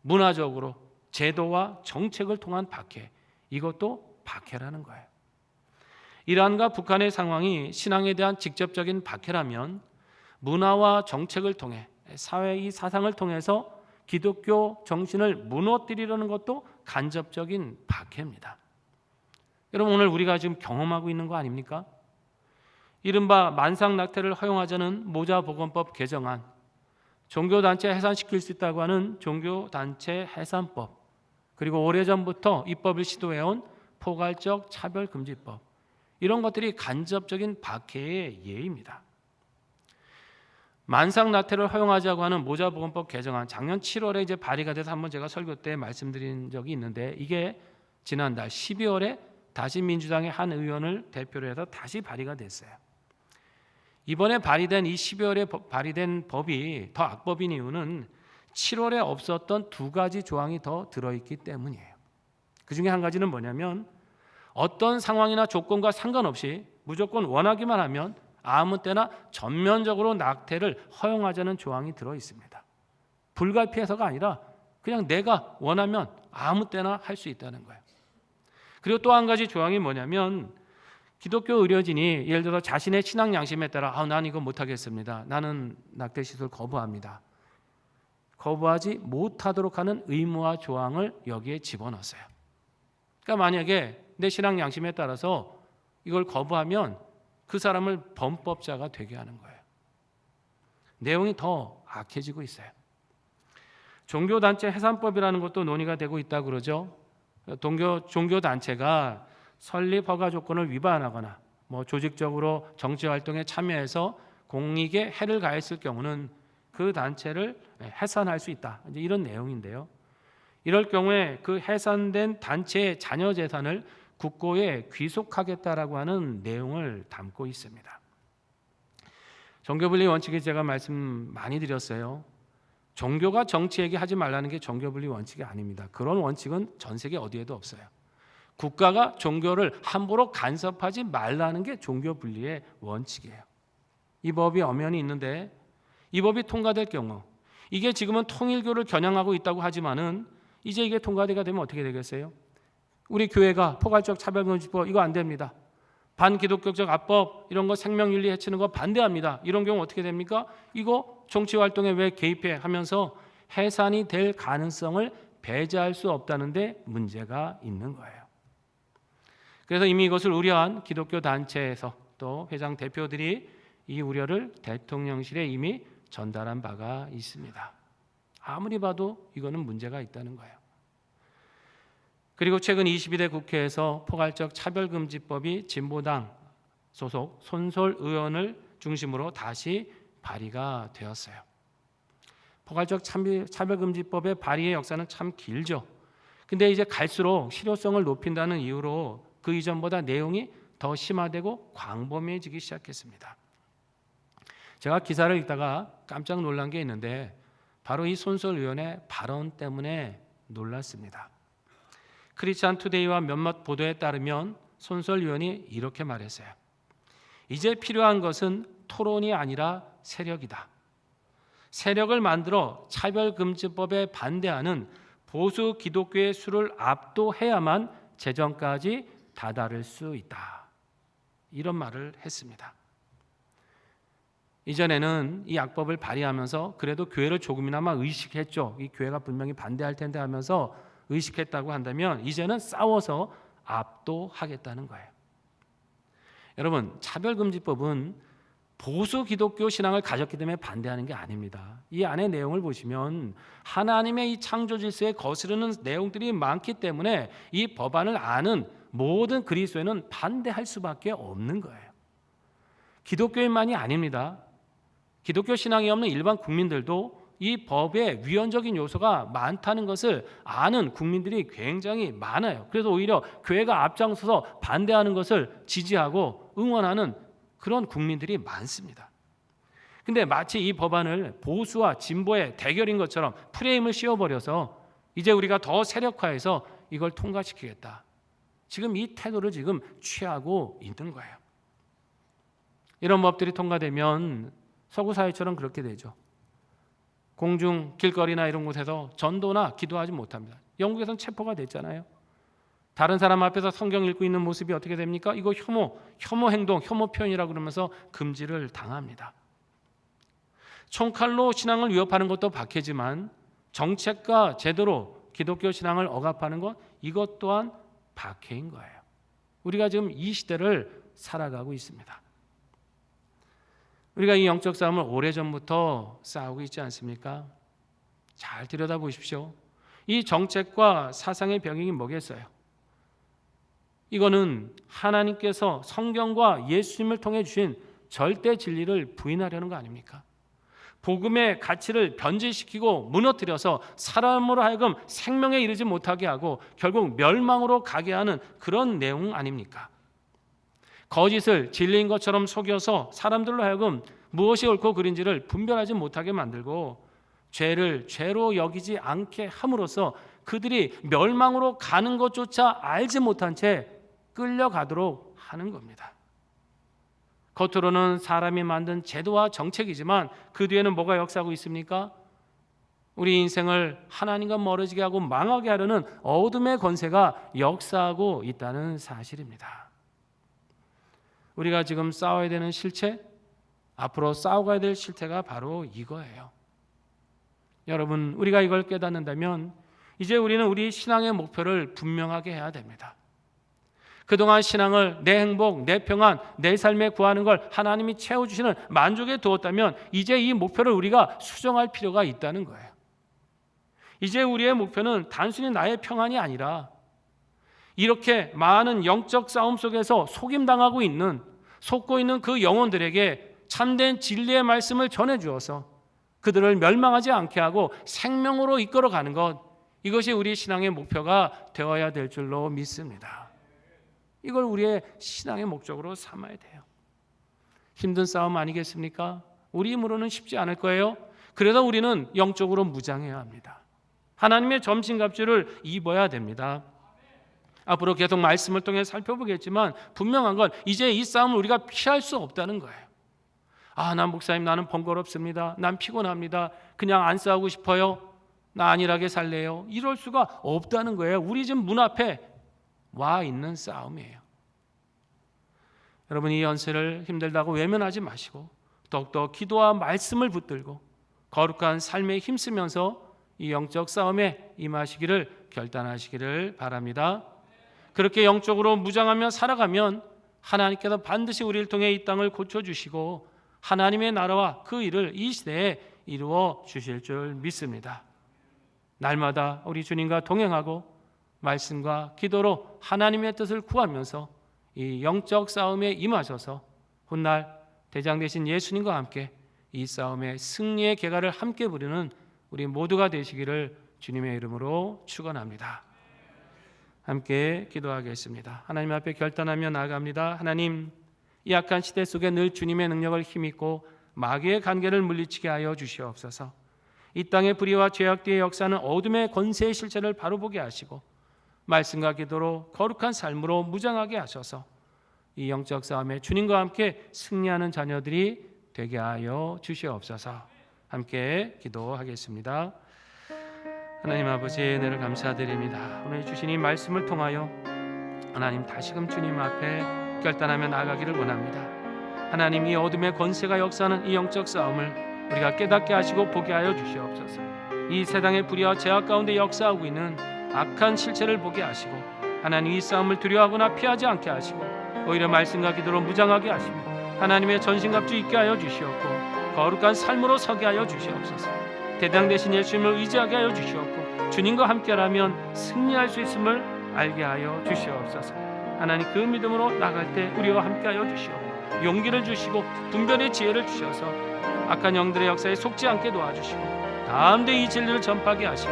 문화적으로 제도와 정책을 통한 박해, 이것도 박해라는 거예요. 이란과 북한의 상황이 신앙에 대한 직접적인 박해라면 문화와 정책을 통해 사회의 사상을 통해서 기독교 정신을 무너뜨리려는 것도 간접적인 박해입니다. 여러분, 오늘 우리가 지금 경험하고 있는 거 아닙니까? 이른바 만상낙태를 허용하자는 모자보건법 개정안, 종교단체 해산시킬 수 있다고 하는 종교단체 해산법, 그리고 오래전부터 입법을 시도해온 포괄적 차별금지법, 이런 것들이 간접적인 박해의 예입니다. 만상낙태를 허용하자고 하는 모자보건법 개정안, 작년 7월에 이제 발의가 돼서 한번 제가 설교 때 말씀드린 적이 있는데, 이게 지난달 12월에 다시 민주당의 한 의원을 대표로 해서 다시 발의가 됐어요. 이번에 발의된 이 12월에 발의된 법이 더 악법인 이유는 7월에 없었던 두 가지 조항이 더 들어있기 때문이에요. 그 중에 한 가지는 뭐냐면, 어떤 상황이나 조건과 상관없이 무조건 원하기만 하면 아무 때나 전면적으로 낙태를 허용하자는 조항이 들어있습니다. 불가피해서가 아니라 그냥 내가 원하면 아무 때나 할 수 있다는 거예요. 그리고 또 한 가지 조항이 뭐냐면, 기독교 의료진이 예를 들어 자신의 신앙 양심에 따라 난 이거 못하겠습니다, 나는 낙태 시술 거부합니다, 거부하지 못하도록 하는 의무화 조항을 여기에 집어넣었어요. 그러니까 만약에 내 신앙 양심에 따라서 이걸 거부하면 그 사람을 범법자가 되게 하는 거예요. 내용이 더 악해지고 있어요. 종교단체 해산법이라는 것도 논의가 되고 있다고 그러죠. 종교단체가 설립 허가 조건을 위반하거나 조직적으로 정치활동에 참여해서 공익에 해를 가했을 경우는 그 단체를 해산할 수 있다, 이제 이런 내용인데요. 이럴 경우에 그 해산된 단체의 자녀 재산을 국고에 귀속하겠다라고 하는 내용을 담고 있습니다. 종교분리 원칙에 제가 말씀 많이 드렸어요. 종교가 정치에게 하지 말라는 게 종교분리 원칙이 아닙니다. 그런 원칙은 전 세계 어디에도 없어요. 국가가 종교를 함부로 간섭하지 말라는 게 종교분리의 원칙이에요. 이 법이 엄연히 있는데, 이 법이 통과될 경우, 이게 지금은 통일교를 겨냥하고 있다고 하지만은 이제 이게 통과가 되면 어떻게 되겠어요? 우리 교회가 포괄적 차별금지법 이거 안 됩니다, 반기독교적 압법 이런 거 생명윤리 해치는 거 반대합니다, 이런 경우 어떻게 됩니까? 이거 정치활동에 왜 개입해 하면서 해산이 될 가능성을 배제할 수 없다는데 문제가 있는 거예요. 그래서 이미 이것을 우려한 기독교 단체에서 또 회장 대표들이 이 우려를 대통령실에 이미 전달한 바가 있습니다. 아무리 봐도 이거는 문제가 있다는 거예요. 그리고 최근 22대 국회에서 포괄적 차별금지법이 진보당 소속 손솔 의원을 중심으로 다시 발의가 되었어요. 포괄적 차별금지법의 발의의 역사는 참 길죠. 근데 이제 갈수록 실효성을 높인다는 이유로 그 이전보다 내용이 더 심화되고 광범위해지기 시작했습니다. 제가 기사를 읽다가 깜짝 놀란 게 있는데, 바로 이 손솔 의원의 발언 때문에 놀랐습니다. 크리스찬 투데이와 몇몇 보도에 따르면 손솔 의원이 이렇게 말했어요. 이제 필요한 것은 토론이 아니라 세력이다. 세력을 만들어 차별금지법에 반대하는 보수 기독교의 수를 압도해야만 재정까지 다다를 수 있다, 이런 말을 했습니다. 이전에는 이 악법을 발의하면서 그래도 교회를 조금이나마 의식했죠. 이 교회가 분명히 반대할 텐데 하면서 의식했다고 한다면, 이제는 싸워서 압도하겠다는 거예요. 여러분, 차별금지법은 보수 기독교 신앙을 가졌기 때문에 반대하는 게 아닙니다. 이 안에 내용을 보시면 하나님의 이 창조 질서에 거스르는 내용들이 많기 때문에 이 법안을 아는 모든 그리스도인은 반대할 수밖에 없는 거예요. 기독교인만이 아닙니다. 기독교 신앙이 없는 일반 국민들도 이 법에 위헌적인 요소가 많다는 것을 아는 국민들이 굉장히 많아요. 그래서 오히려 교회가 앞장서서 반대하는 것을 지지하고 응원하는 그런 국민들이 많습니다. 근데 마치 이 법안을 보수와 진보의 대결인 것처럼 프레임을 씌워버려서 이제 우리가 더 세력화해서 이걸 통과시키겠다, 지금 이 태도를 지금 취하고 있는 거예요. 이런 법들이 통과되면 서구 사회처럼 그렇게 되죠. 공중 길거리나 이런 곳에서 전도나 기도하지 못합니다. 영국에서는 체포가 됐잖아요. 다른 사람 앞에서 성경 읽고 있는 모습이 어떻게 됩니까? 이거 혐오 행동, 혐오 표현이라고 그러면서 금지를 당합니다. 총칼로 신앙을 위협하는 것도 박해지만 정책과 제도로 기독교 신앙을 억압하는 것, 이것 또한 박해인 거예요. 우리가 지금 이 시대를 살아가고 있습니다. 우리가 이 영적 싸움을 오래전부터 싸우고 있지 않습니까? 잘 들여다보십시오. 이 정책과 사상의 병행이 뭐겠어요? 이거는 하나님께서 성경과 예수님을 통해 주신 절대 진리를 부인하려는 거 아닙니까? 복음의 가치를 변질시키고 무너뜨려서 사람으로 하여금 생명에 이르지 못하게 하고 결국 멸망으로 가게 하는 그런 내용 아닙니까? 거짓을 진리인 것처럼 속여서 사람들로 하여금 무엇이 옳고 그른지를 분별하지 못하게 만들고 죄를 죄로 여기지 않게 함으로써 그들이 멸망으로 가는 것조차 알지 못한 채 끌려가도록 하는 겁니다. 겉으로는 사람이 만든 제도와 정책이지만 그 뒤에는 뭐가 역사하고 있습니까? 우리 인생을 하나님과 멀어지게 하고 망하게 하려는 어둠의 권세가 역사하고 있다는 사실입니다. 우리가 지금 싸워야 되는 실체, 앞으로 싸워가야 될 실체가 바로 이거예요. 여러분, 우리가 이걸 깨닫는다면 이제 우리는 우리 신앙의 목표를 분명하게 해야 됩니다. 그동안 신앙을 내 행복, 내 평안, 내 삶에 구하는 걸 하나님이 채워주시는 만족에 두었다면 이제 이 목표를 우리가 수정할 필요가 있다는 거예요. 이제 우리의 목표는 단순히 나의 평안이 아니라 이렇게 많은 영적 싸움 속에서 속임당하고 있는, 속고 있는 그 영혼들에게 참된 진리의 말씀을 전해주어서 그들을 멸망하지 않게 하고 생명으로 이끌어가는 것, 이것이 우리 신앙의 목표가 되어야 될 줄로 믿습니다. 이걸 우리의 신앙의 목적으로 삼아야 돼요. 힘든 싸움 아니겠습니까? 우리 힘으로는 쉽지 않을 거예요. 그래서 우리는 영적으로 무장해야 합니다. 하나님의 점심갑주를 입어야 됩니다. 앞으로 계속 말씀을 통해 살펴보겠지만 분명한 건 이제 이 싸움을 우리가 피할 수 없다는 거예요. 난 목사님, 나는 번거롭습니다. 난 피곤합니다. 그냥 안 싸우고 싶어요. 나 안일하게 살래요. 이럴 수가 없다는 거예요. 우리 집 문 앞에 와 있는 싸움이에요. 여러분, 이 연세를 힘들다고 외면하지 마시고 더욱더 기도와 말씀을 붙들고 거룩한 삶에 힘쓰면서 이 영적 싸움에 임하시기를 결단하시기를 바랍니다. 그렇게 영적으로 무장하며 살아가면 하나님께서 반드시 우리를 통해 이 땅을 고쳐주시고 하나님의 나라와 그 일을 이 시대에 이루어 주실 줄 믿습니다. 날마다 우리 주님과 동행하고 말씀과 기도로 하나님의 뜻을 구하면서 이 영적 싸움에 임하셔서 훗날 대장 되신 예수님과 함께 이 싸움의 승리의 계가를 함께 부르는 우리 모두가 되시기를 주님의 이름으로 축원합니다. 함께 기도하겠습니다. 하나님 앞에 결단하며 나아갑니다. 하나님, 이 악한 시대 속에 늘 주님의 능력을 힘입고 마귀의 간계를 물리치게 하여 주시옵소서. 이 땅의 불의와 죄악 뒤의 역사는 어둠의 권세의 실체를 바로 보게 하시고 말씀과 기도로 거룩한 삶으로 무장하게 하셔서 이 영적 싸움에 주님과 함께 승리하는 자녀들이 되게 하여 주시옵소서. 함께 기도하겠습니다. 하나님 아버지, 은혜를 감사드립니다. 오늘 주신 이 말씀을 통하여 하나님 다시금 주님 앞에 결단하며 나아가기를 원합니다. 하나님, 이 어둠의 권세가 역사하는 이 영적 싸움을 우리가 깨닫게 하시고 보게 하여 주시옵소서. 이 세상의 불의와 죄악 가운데 역사하고 있는 악한 실체를 보게 하시고 하나님, 이 싸움을 두려워하거나 피하지 않게 하시고 오히려 말씀과 기도로 무장하게 하시고 하나님의 전신갑주 있게 하여 주시옵고 거룩한 삶으로 서게 하여 주시옵소서. 대장 되신 예수님을 의지하게 하여 주시옵고 주님과 함께라면 승리할 수 있음을 알게 하여 주시옵소서. 하나님, 그 믿음으로 나갈 때 우리와 함께 하여 주시옵고 용기를 주시고 분별의 지혜를 주셔서 악한 영들의 역사에 속지 않게 도와주시고 다음대 이 진리를 전파하게 하시고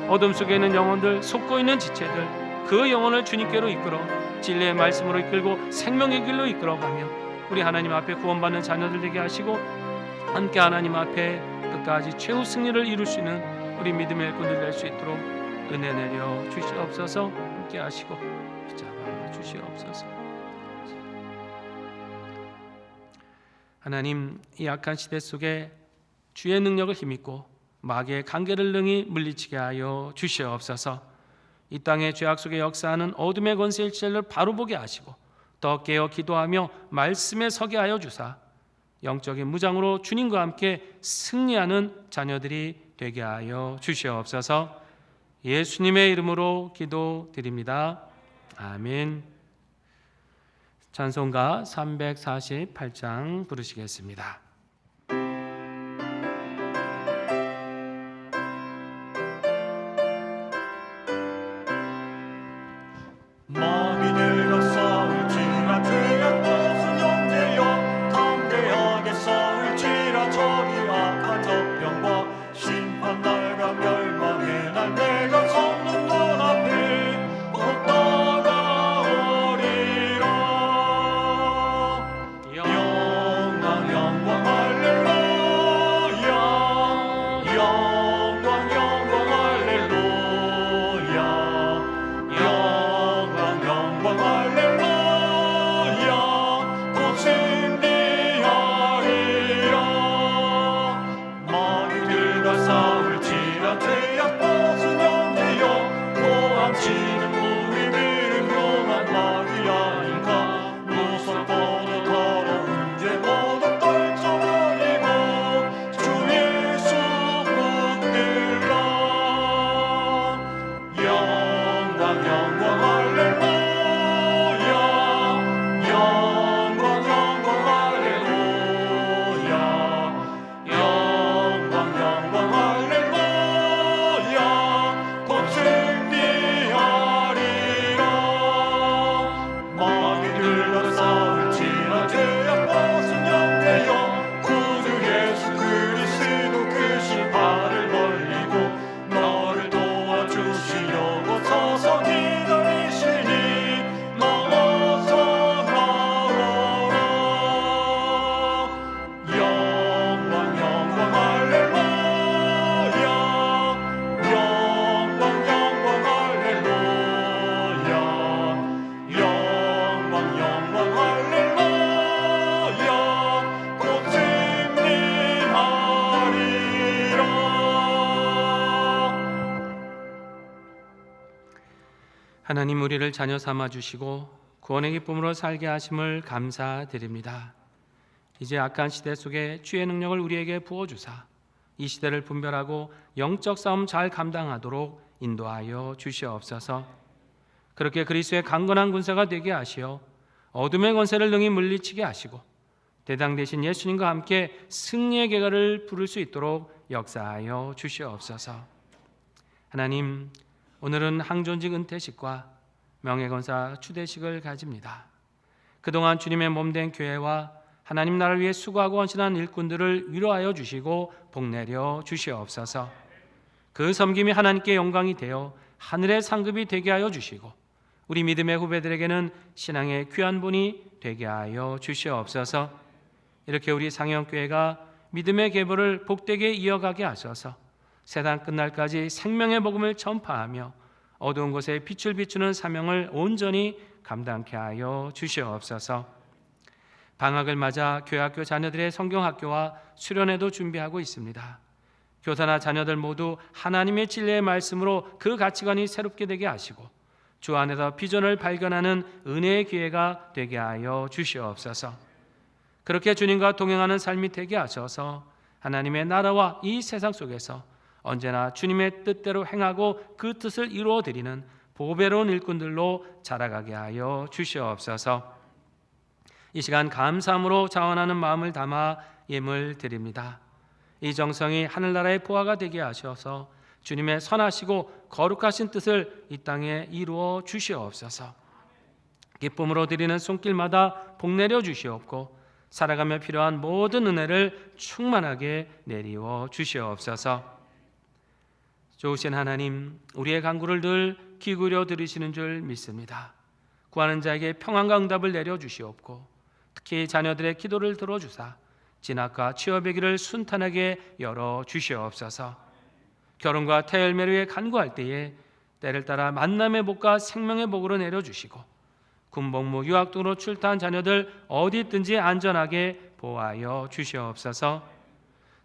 어둠 속에 있는 영혼들, 속고 있는 지체들, 그 영혼을 주님께로 이끌어 진리의 말씀으로 이끌고 생명의 길로 이끌어가며 우리 하나님 앞에 구원받는 자녀들 되게 하시고 함께 하나님 앞에 끝까지 최후 승리를 이룰 수 있는 우리 믿음의 일꾼들 될 수 있도록 은혜 내려 주시옵소서. 함께 하시고 붙잡아 주시옵소서. 하나님, 이 악한 시대 속에 주의 능력을 힘입고 마귀의 관계를 능히 물리치게 하여 주시옵소서. 이 땅의 죄악 속에 역사하는 어둠의 권세의 일체를 바로 보게 하시고 더 깨어 기도하며 말씀에 서게 하여 주사 영적인 무장으로 주님과 함께 승리하는 자녀들이 되게 하여 주시옵소서. 예수님의 이름으로 기도드립니다. 아멘. 찬송가 348장 부르시겠습니다. 마귀들과 싸울지라 죄악 벗은 형제여 담대하게 싸울지라 저기 악한 적병과 심판 날과 멸망의 날 내가 섰는 문 앞에 곧 다가오리라. 영광 영광 할렐루야 영광 영광 할렐루야 영광 할렐루야 곧 승리하리라. 마귀들과 싸울지라 죄악 벗은 형제여 도망치는 우리 미련한 마귀 아닌가. 무섭고도 더러운 죄 모두 떨쳐버리고 주 예수 붙들라. 영광 영광 할렐루야 영광 영광 할렐루야 영광 영광 할렐루야 곧 승리하리라. 마귀들과 싸울지라 죄악 벗은 형제여 구주 예수 그리스도 그 신발을 벌리고 너를 도와주시려고 서서 기다리시니 나와서 나오라. 영광 영광 할렐루야 영광 영광 할렐루야 영광 영광 할렐루야 곧 승리하리라. 하나님, 우리를 자녀 삼아 주시고 구원의 기쁨으로 살게 하심을 감사드립니다. 이제 악한 시대 속에 주의 능력을 우리에게 부어주사 이 시대를 분별하고 영적 싸움 잘 감당하도록 인도하여 주시옵소서. 그렇게 그리스도의 강건한 군사가 되게 하시어 어둠의 권세를 능히 물리치게 하시고 대당 되신 예수님과 함께 승리의 계가를 부를 수 있도록 역사하여 주시옵소서. 하나님, 오늘은 항존직 은퇴식과 명예건사 추대식을 가집니다. 그동안 주님의 몸된 교회와 하나님 나라를 위해 수고하고 헌신한 일꾼들을 위로하여 주시고 복내려 주시옵소서. 그 섬김이 하나님께 영광이 되어 하늘의 상급이 되게 하여 주시고 우리 믿음의 후배들에게는 신앙의 귀한 본이 되게 하여 주시옵소서. 이렇게 우리 상영교회가 믿음의 계보를 복되게 이어가게 하셔서 세상 끝날까지 생명의 복음을 전파하며 어두운 곳에 빛을 비추는 사명을 온전히 감당케 하여 주시옵소서. 방학을 맞아 교회학교 자녀들의 성경학교와 수련회도 준비하고 있습니다. 교사나 자녀들 모두 하나님의 진리의 말씀으로 그 가치관이 새롭게 되게 하시고 주 안에서 비전을 발견하는 은혜의 기회가 되게 하여 주시옵소서. 그렇게 주님과 동행하는 삶이 되게 하셔서 하나님의 나라와 이 세상 속에서 언제나 주님의 뜻대로 행하고 그 뜻을 이루어드리는 보배로운 일꾼들로 자라가게 하여 주시옵소서. 이 시간 감사함으로 자원하는 마음을 담아 예물 드립니다. 이 정성이 하늘나라의 보화가 되게 하셔서 주님의 선하시고 거룩하신 뜻을 이 땅에 이루어 주시옵소서. 기쁨으로 드리는 손길마다 복내려 주시옵고 살아가며 필요한 모든 은혜를 충만하게 내리워 주시옵소서. 좋으신 하나님, 우리의 간구를 늘 기울여 들으시는 줄 믿습니다. 구하는 자에게 평안과 응답을 내려 주시옵고 특히 자녀들의 기도를 들어주사 진학과 취업의 길을 순탄하게 열어 주시옵소서. 결혼과 태열매를 위해 간구할 때에 때를 따라 만남의 복과 생명의 복으로 내려주시고 군복무 유학 등으로 출타한 자녀들 어디 있든지 안전하게 보호하여 주시옵소서.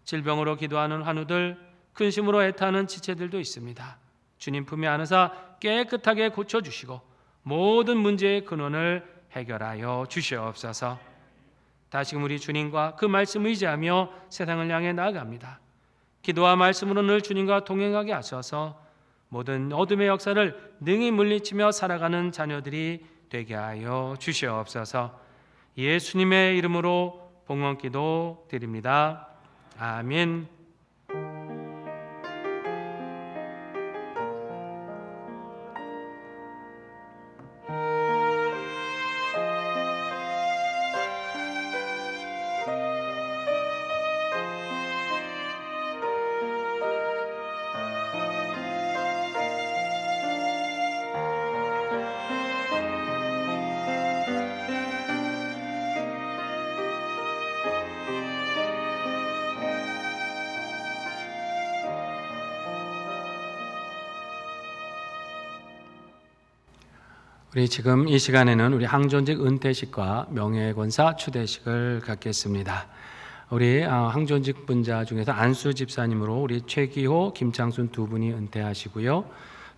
질병으로 기도하는 환우들 근심으로 애타는 지체들도 있습니다. 주님 품에 안으사 깨끗하게 고쳐주시고 모든 문제의 근원을 해결하여 주시옵소서. 다시금 우리 주님과 그 말씀을 의지하며 세상을 향해 나아갑니다. 기도와 말씀으로 늘 주님과 동행하게 하셔서 모든 어둠의 역사를 능히 물리치며 살아가는 자녀들이 되게 하여 주시옵소서. 예수님의 이름으로 봉헌기도 드립니다. 아멘. 우리 지금 이 시간에는 우리 항존직 은퇴식과 명예권사 추대식을 갖겠습니다. 우리 항존직 분자 중에서 안수 집사님으로 우리 최기호, 김창순 두 분이 은퇴하시고요.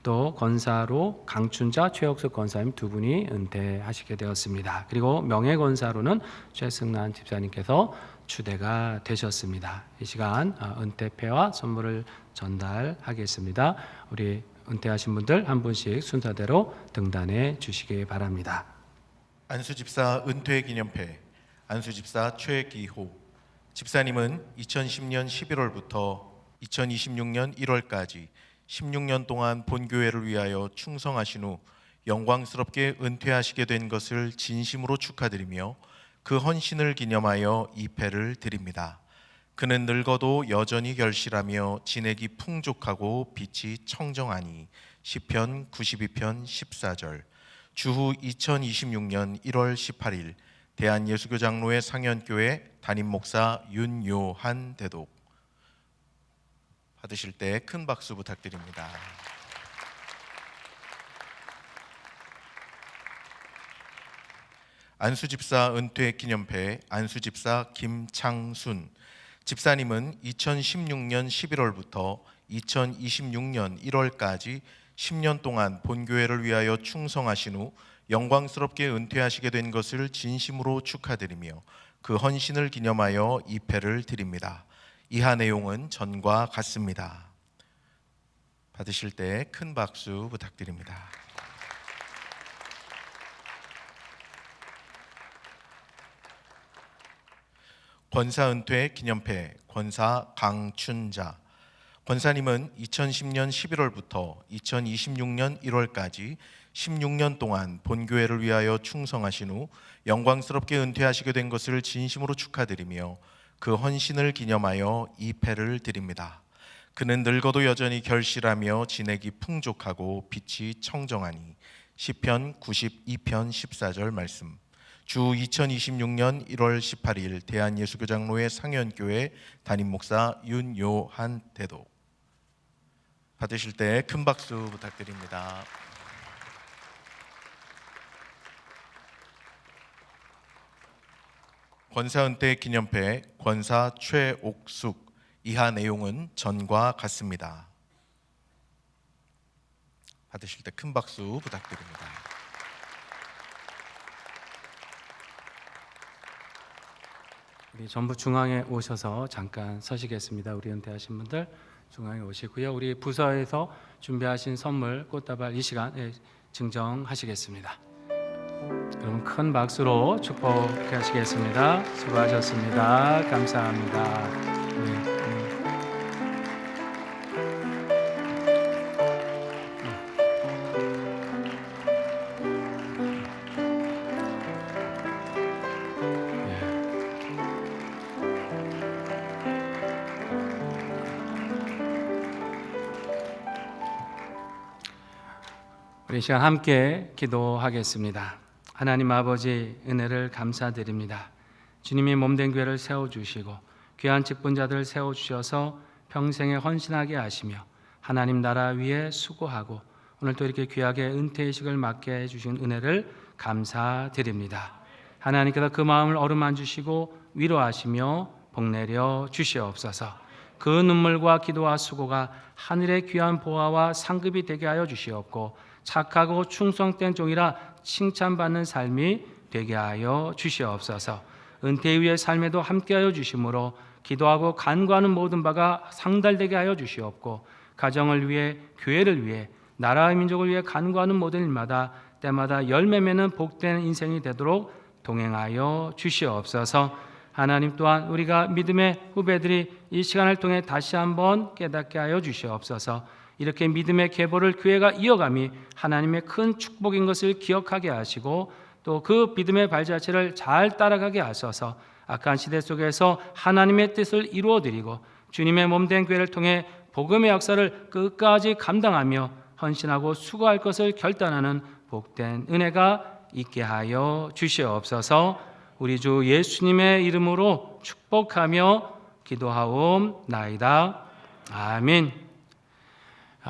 또 권사로 강춘자, 최혁석 권사님 두 분이 은퇴하시게 되었습니다. 그리고 명예권사로는 최승란 집사님께서 추대가 되셨습니다. 이 시간 은퇴패와 선물을 전달하겠습니다. 우리 은퇴하신 분들 한 분씩 순서대로 등단해 주시기 바랍니다. 안수집사 은퇴기념패 안수집사 최기호 집사님은 2010년 11월부터 2026년 1월까지 16년 동안 본교회를 위하여 충성하신 후 영광스럽게 은퇴하시게 된 것을 진심으로 축하드리며 그 헌신을 기념하여 이 패를 드립니다. 그는 늙어도 여전히 결실하며 진액이 풍족하고 빛이 청정하니 시편 92편 14절. 주후 2026년 1월 18일 대한예수교장로회 상현교회 담임목사 윤요한 대독. 받으실 때 큰 박수 부탁드립니다. 안수집사 은퇴기념패 안수집사 김창순 집사님은 2016년 11월부터 2026년 1월까지 10년 동안 본교회를 위하여 충성하신 후 영광스럽게 은퇴하시게 된 것을 진심으로 축하드리며 그 헌신을 기념하여 이 패를 드립니다. 이하 내용은 전과 같습니다. 받으실 때 큰 박수 부탁드립니다. 권사 은퇴 기념패 권사 강춘자 권사님은 2010년 11월부터 2026년 1월까지 16년 동안 본교회를 위하여 충성하신 후 영광스럽게 은퇴하시게 된 것을 진심으로 축하드리며 그 헌신을 기념하여 이 패를 드립니다. 그는 늙어도 여전히 결실하며 진액이 풍족하고 빛이 청정하니 시편 92편 14절 말씀. 주 2026년 1월 18일 대한예수교장로회 상현교회 담임목사 윤요한 대독. 받으실 때 큰 박수 부탁드립니다. 권사은퇴 기념패 권사 최옥숙. 이하 내용은 전과 같습니다. 받으실 때 큰 박수 부탁드립니다. 우리 전부 중앙에 오셔서 잠깐 서시겠습니다. 우리 은퇴하신 분들 중앙에 오시고요. 우리 부서에서 준비하신 선물 꽃다발 이 시간에 증정하시겠습니다. 그럼 큰 박수로 축복하시겠습니다. 수고하셨습니다. 감사합니다. 네. 우리 시간 함께 기도하겠습니다. 하나님 아버지 은혜를 감사드립니다. 주님이 몸된 교회를 세워주시고 귀한 직분자들을 세워주셔서 평생에 헌신하게 하시며 하나님 나라 위에 수고하고 오늘 또 이렇게 귀하게 은퇴식을 맞게 해주신 은혜를 감사드립니다. 하나님께서 그 마음을 어루만지시고 위로하시며 복내려 주시옵소서. 그 눈물과 기도와 수고가 하늘의 귀한 보화와 상급이 되게 하여 주시옵고 착하고 충성된 종이라 칭찬받는 삶이 되게 하여 주시옵소서. 은퇴 후의 삶에도 함께하여 주심으로 기도하고 간구하는 모든 바가 상달되게 하여 주시옵고 가정을 위해 교회를 위해 나라와 민족을 위해 간구하는 모든 일마다 때마다 열매 맺는 복된 인생이 되도록 동행하여 주시옵소서. 하나님 또한 우리가 믿음의 후배들이 이 시간을 통해 다시 한번 깨닫게 하여 주시옵소서. 이렇게 믿음의 계보를 교회가 이어감이 하나님의 큰 축복인 것을 기억하게 하시고 또 그 믿음의 발자취를 잘 따라가게 하셔서 악한 시대 속에서 하나님의 뜻을 이루어드리고 주님의 몸된 교회를 통해 복음의 역사를 끝까지 감당하며 헌신하고 수고할 것을 결단하는 복된 은혜가 있게 하여 주시옵소서. 우리 주 예수님의 이름으로 축복하며 기도하옵나이다. 아멘.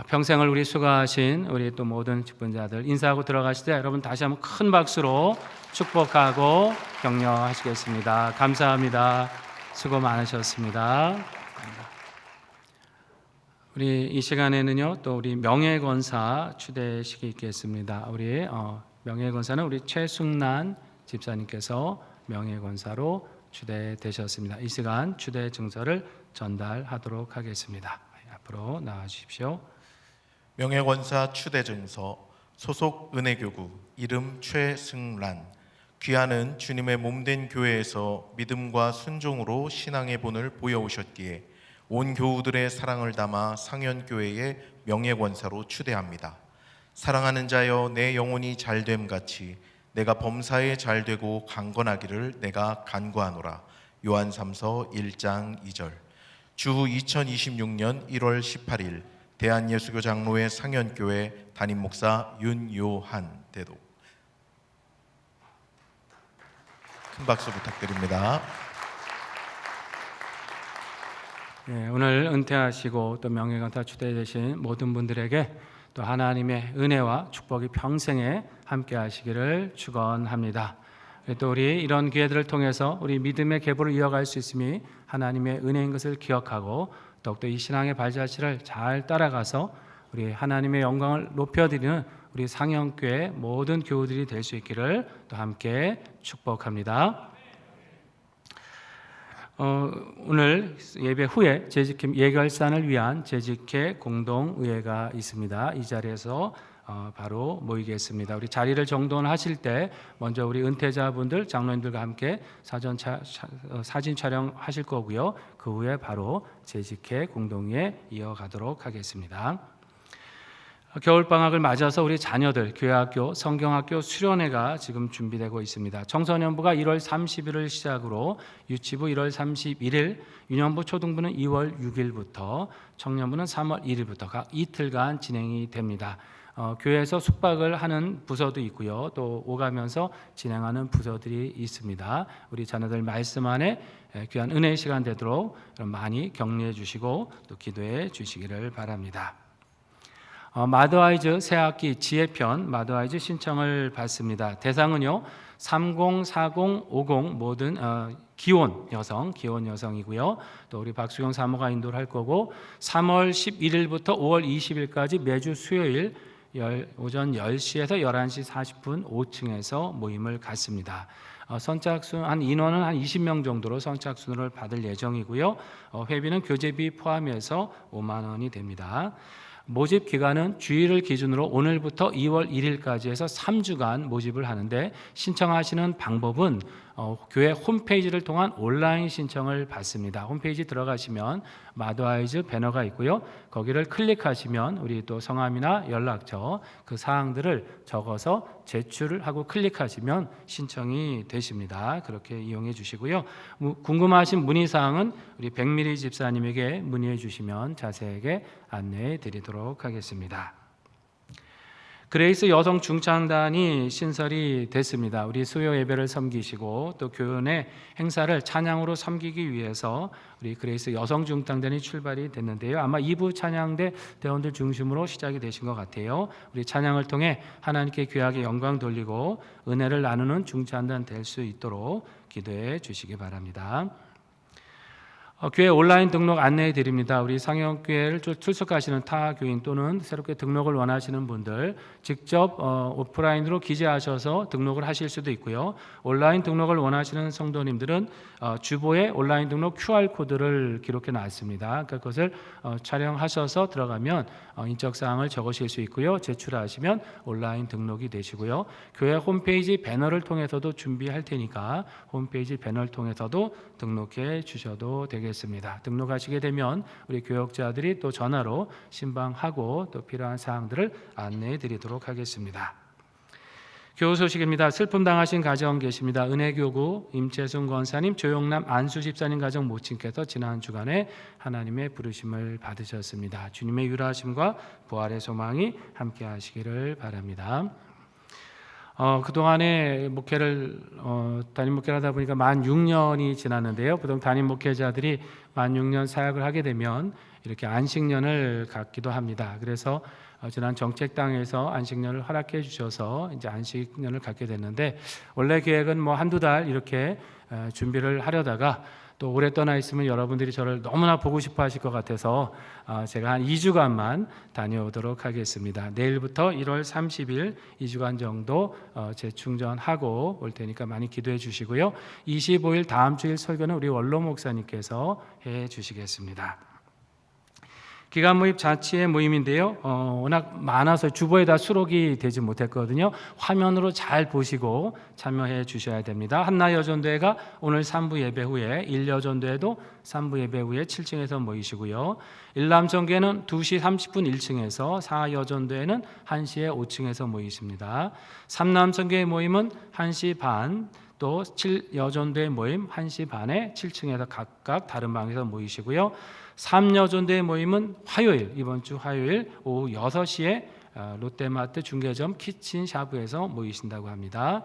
평생을 우리 수고하신 우리 또 모든 직분자들 인사하고 들어가실 때 여러분 다시 한번 큰 박수로 축복하고 격려하시겠습니다. 감사합니다. 수고 많으셨습니다. 우리 이 시간에는요 또 우리 명예권사 추대식이 있겠습니다. 우리 명예권사는 우리 최승란 집사님께서 명예권사로 추대되셨습니다. 이 시간 추대 증서를 전달하도록 하겠습니다. 앞으로 나와 주십시오. 명예권사 추대증서 소속 은혜교구 이름 최승란 귀하는 주님의 몸된 교회에서 믿음과 순종으로 신앙의 본을 보여오셨기에 온 교우들의 사랑을 담아 상현교회의 명예권사로 추대합니다. 사랑하는 자여 내 영혼이 잘됨 같이 내가 범사에 잘되고 강건하기를 내가 간구하노라. 요한 3서 1장 2절. 주후 2026년 1월 18일 대한예수교 장로회 상현교회 담임목사 윤요한 대도. 큰 박수 부탁드립니다. 네, 오늘 은퇴하시고 또 명예권사 추대되신 모든 분들에게 또 하나님의 은혜와 축복이 평생에 함께 하시기를 축원합니다. 또 우리 이런 기회들을 통해서 우리 믿음의 계보를 이어갈 수 있음이 하나님의 은혜인 것을 기억하고 더욱더 이 신앙의 발자취를 잘 따라가서 우리 하나님의 영광을 높여드리는 우리 상영교회 모든 교우들이 될 수 있기를 또 함께 축복합니다. 오늘 예배 후에 재직회 예결산을 위한 재직회 공동의회가 있습니다. 이 자리에서 바로 모이겠습니다. 우리 자리를 정돈하실 때 먼저 우리 은퇴자분들 장로님들과 함께 사진 촬영하실 거고요. 그 후에 바로 재직회 공동회에 이어가도록 하겠습니다. 겨울방학을 맞아서 우리 자녀들 교회학교, 성경학교 수련회가 지금 준비되고 있습니다. 청소년부가 1월 30일을 시작으로 유치부 1월 31일, 유년부 초등부는 2월 6일부터, 청년부는 3월 1일부터 각 이틀간 진행이 됩니다. 교회에서 숙박을 하는 부서도 있고요. 또 오가면서 진행하는 부서들이 있습니다. 우리 자녀들 말씀 안에 귀한 은혜의 시간 되도록 많이 격려해 주시고 또 기도해 주시기를 바랍니다. 마더아이즈 새학기 지혜편 마더아이즈 신청을 받습니다. 대상은요 30, 40, 50 모든 기혼 여성이고요. 또 우리 박수경 사모가 인도를 할 거고 3월 11일부터 5월 20일까지 매주 수요일 오전 10시에서 11시 40분 5층에서 모임을 갖습니다. 선착순 인원은 한 20명 정도로 선착순을 받을 예정이고요. 회비는 교재비 포함해서 5만 원이 됩니다. 모집 기간은 주일을 기준으로 오늘부터 2월 1일까지 해서 3주간 모집을 하는데 신청하시는 방법은 교회 홈페이지를 통한 온라인 신청을 받습니다. 홈페이지 들어가시면 마더아이즈 배너가 있고요. 거기를 클릭하시면 우리 또 성함이나 연락처 그 사항들을 적어서 제출을 하고 클릭하시면 신청이 되십니다. 그렇게 이용해 주시고요. 궁금하신 문의사항은 우리 백미리 집사님에게 문의해 주시면 자세하게 안내해 드리도록 하겠습니다. 그레이스 여성 중창단이 신설이 됐습니다. 우리 수요 예배를 섬기시고 또 교연의 행사를 찬양으로 섬기기 위해서 우리 그레이스 여성 중창단이 출발이 됐는데요. 아마 2부 찬양대 대원들 중심으로 시작이 되신 것 같아요. 우리 찬양을 통해 하나님께 귀하게 영광 돌리고 은혜를 나누는 중창단 될 수 있도록 기도해 주시기 바랍니다. 교회 온라인 등록 안내해 드립니다. 우리 상영교회를 출석하시는 타 교인 또는 새롭게 등록을 원하시는 분들 직접 오프라인으로 기재하셔서 등록을 하실 수도 있고요. 온라인 등록을 원하시는 성도님들은 주보에 온라인 등록 QR코드를 기록해 놨습니다. 그것을 촬영하셔서 들어가면 인적사항을 적으실 수 있고요. 제출하시면 온라인 등록이 되시고요. 교회 홈페이지 배너를 통해서도 준비할 테니까 홈페이지 배너를 통해서도 등록해 주셔도 되겠습니다. 등록하시게 되면 우리 교역자들이 또 전화로 신방하고 또 필요한 사항들을 안내해 드리도록 하겠습니다. 교우 소식입니다. 슬픔 당하신 가정 계십니다. 은혜교구 임채순 권사님, 조용남 안수 집사님 가정 모친께서 지난 주간에 하나님의 부르심을 받으셨습니다. 주님의 유라하심과 부활의 소망이 함께 하시기를 바랍니다. 그동안에 목회를 담임 목회를 하다 보니까 만 6년이 지났는데요. 보통 담임 목회자들이 만 6년 사역을 하게 되면 이렇게 안식년을 갖기도 합니다. 그래서 지난 정책당에서 안식년을 허락해 주셔서 이제 안식년을 갖게 됐는데, 원래 계획은 뭐 한두 달 이렇게 준비를 하려다가 또 오래 떠나 있으면 여러분들이 저를 너무나 보고 싶어 하실 것 같아서 제가 한 2주간만 다녀오도록 하겠습니다. 내일부터 1월 30일 2주간 정도 재충전하고 올 테니까 많이 기도해 주시고요. 25일 다음 주일 설교는 우리 원로 목사님께서 해 주시겠습니다. 기간 모임 자치의 모임인데요. 워낙 많아서 주보에다 수록이 되지 못했거든요. 화면으로 잘 보시고 참여해 주셔야 됩니다. 한나여전도회가 오늘 3부 예배 후에 1여전도회도 3부 예배 후에 7층에서 모이시고요. 일남전교회는 2시 30분 1층에서 4여전도회는 1시에 5층에서 모이십니다. 3남전교회 모임은 1시 반, 또 7여전도회 모임 1시 반에 7층에서 각각 다른 방에서 모이시고요. 3여전도회 모임은 화요일, 이번 주 화요일 오후 6시에 롯데마트 중개점 키친샤브에서 모이신다고 합니다.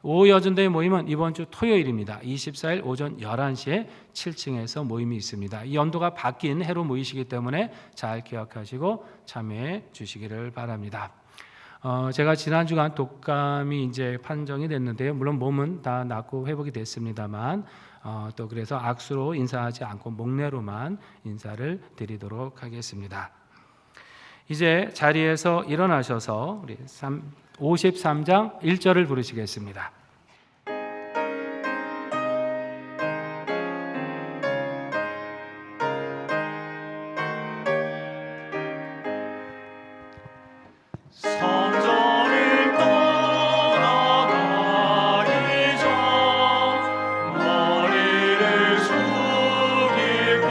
5여전도회 모임은 이번 주 토요일입니다. 24일 오전 11시에 7층에서 모임이 있습니다. 이 연도가 바뀐 해로 모이시기 때문에 잘 기억하시고 참여해 주시기를 바랍니다. 제가 지난 주간 독감이 이제 판정이 됐는데요. 물론 몸은 다 낫고 회복이 됐습니다만 또 그래서 악수로 인사하지 않고 목례로만 인사를 드리도록 하겠습니다. 이제 자리에서 일어나셔서 우리 53장 1절을 부르시겠습니다. 성전을 떠나가기 전 머리를 숙일 때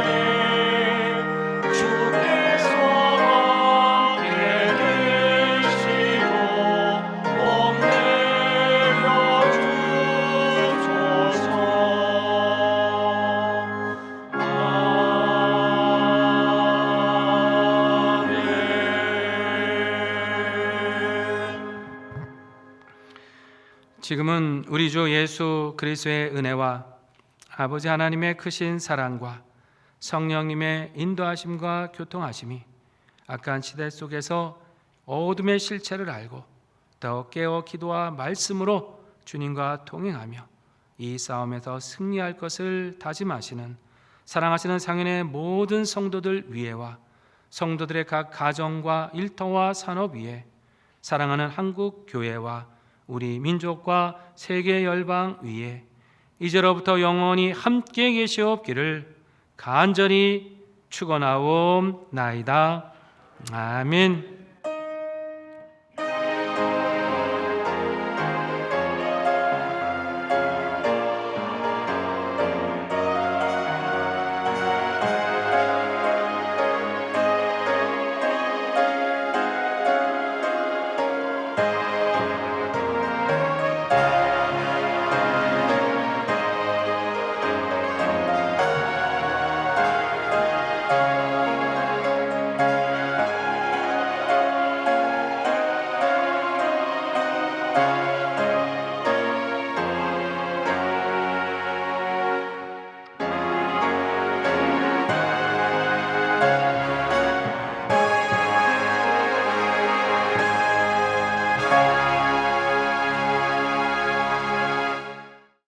주께서 함께 계시고 목 내려 주소서. 지금은 우리 주 예수 그리스도의 은혜와 아버지 하나님의 크신 사랑과 성령님의 인도하심과 교통하심이 악한 시대 속에서 어둠의 실체를 알고 더 깨어 기도와 말씀으로 주님과 동행하며 이 싸움에서 승리할 것을 다짐하시는 사랑하시는 상인의 모든 성도들 위에와 성도들의 각 가정과 일터와 산업 위에 사랑하는 한국 교회와 우리 민족과 세계 열방 위에 이제로부터 영원히 함께 계시옵기를 간절히 축원하옵나이다. 아멘.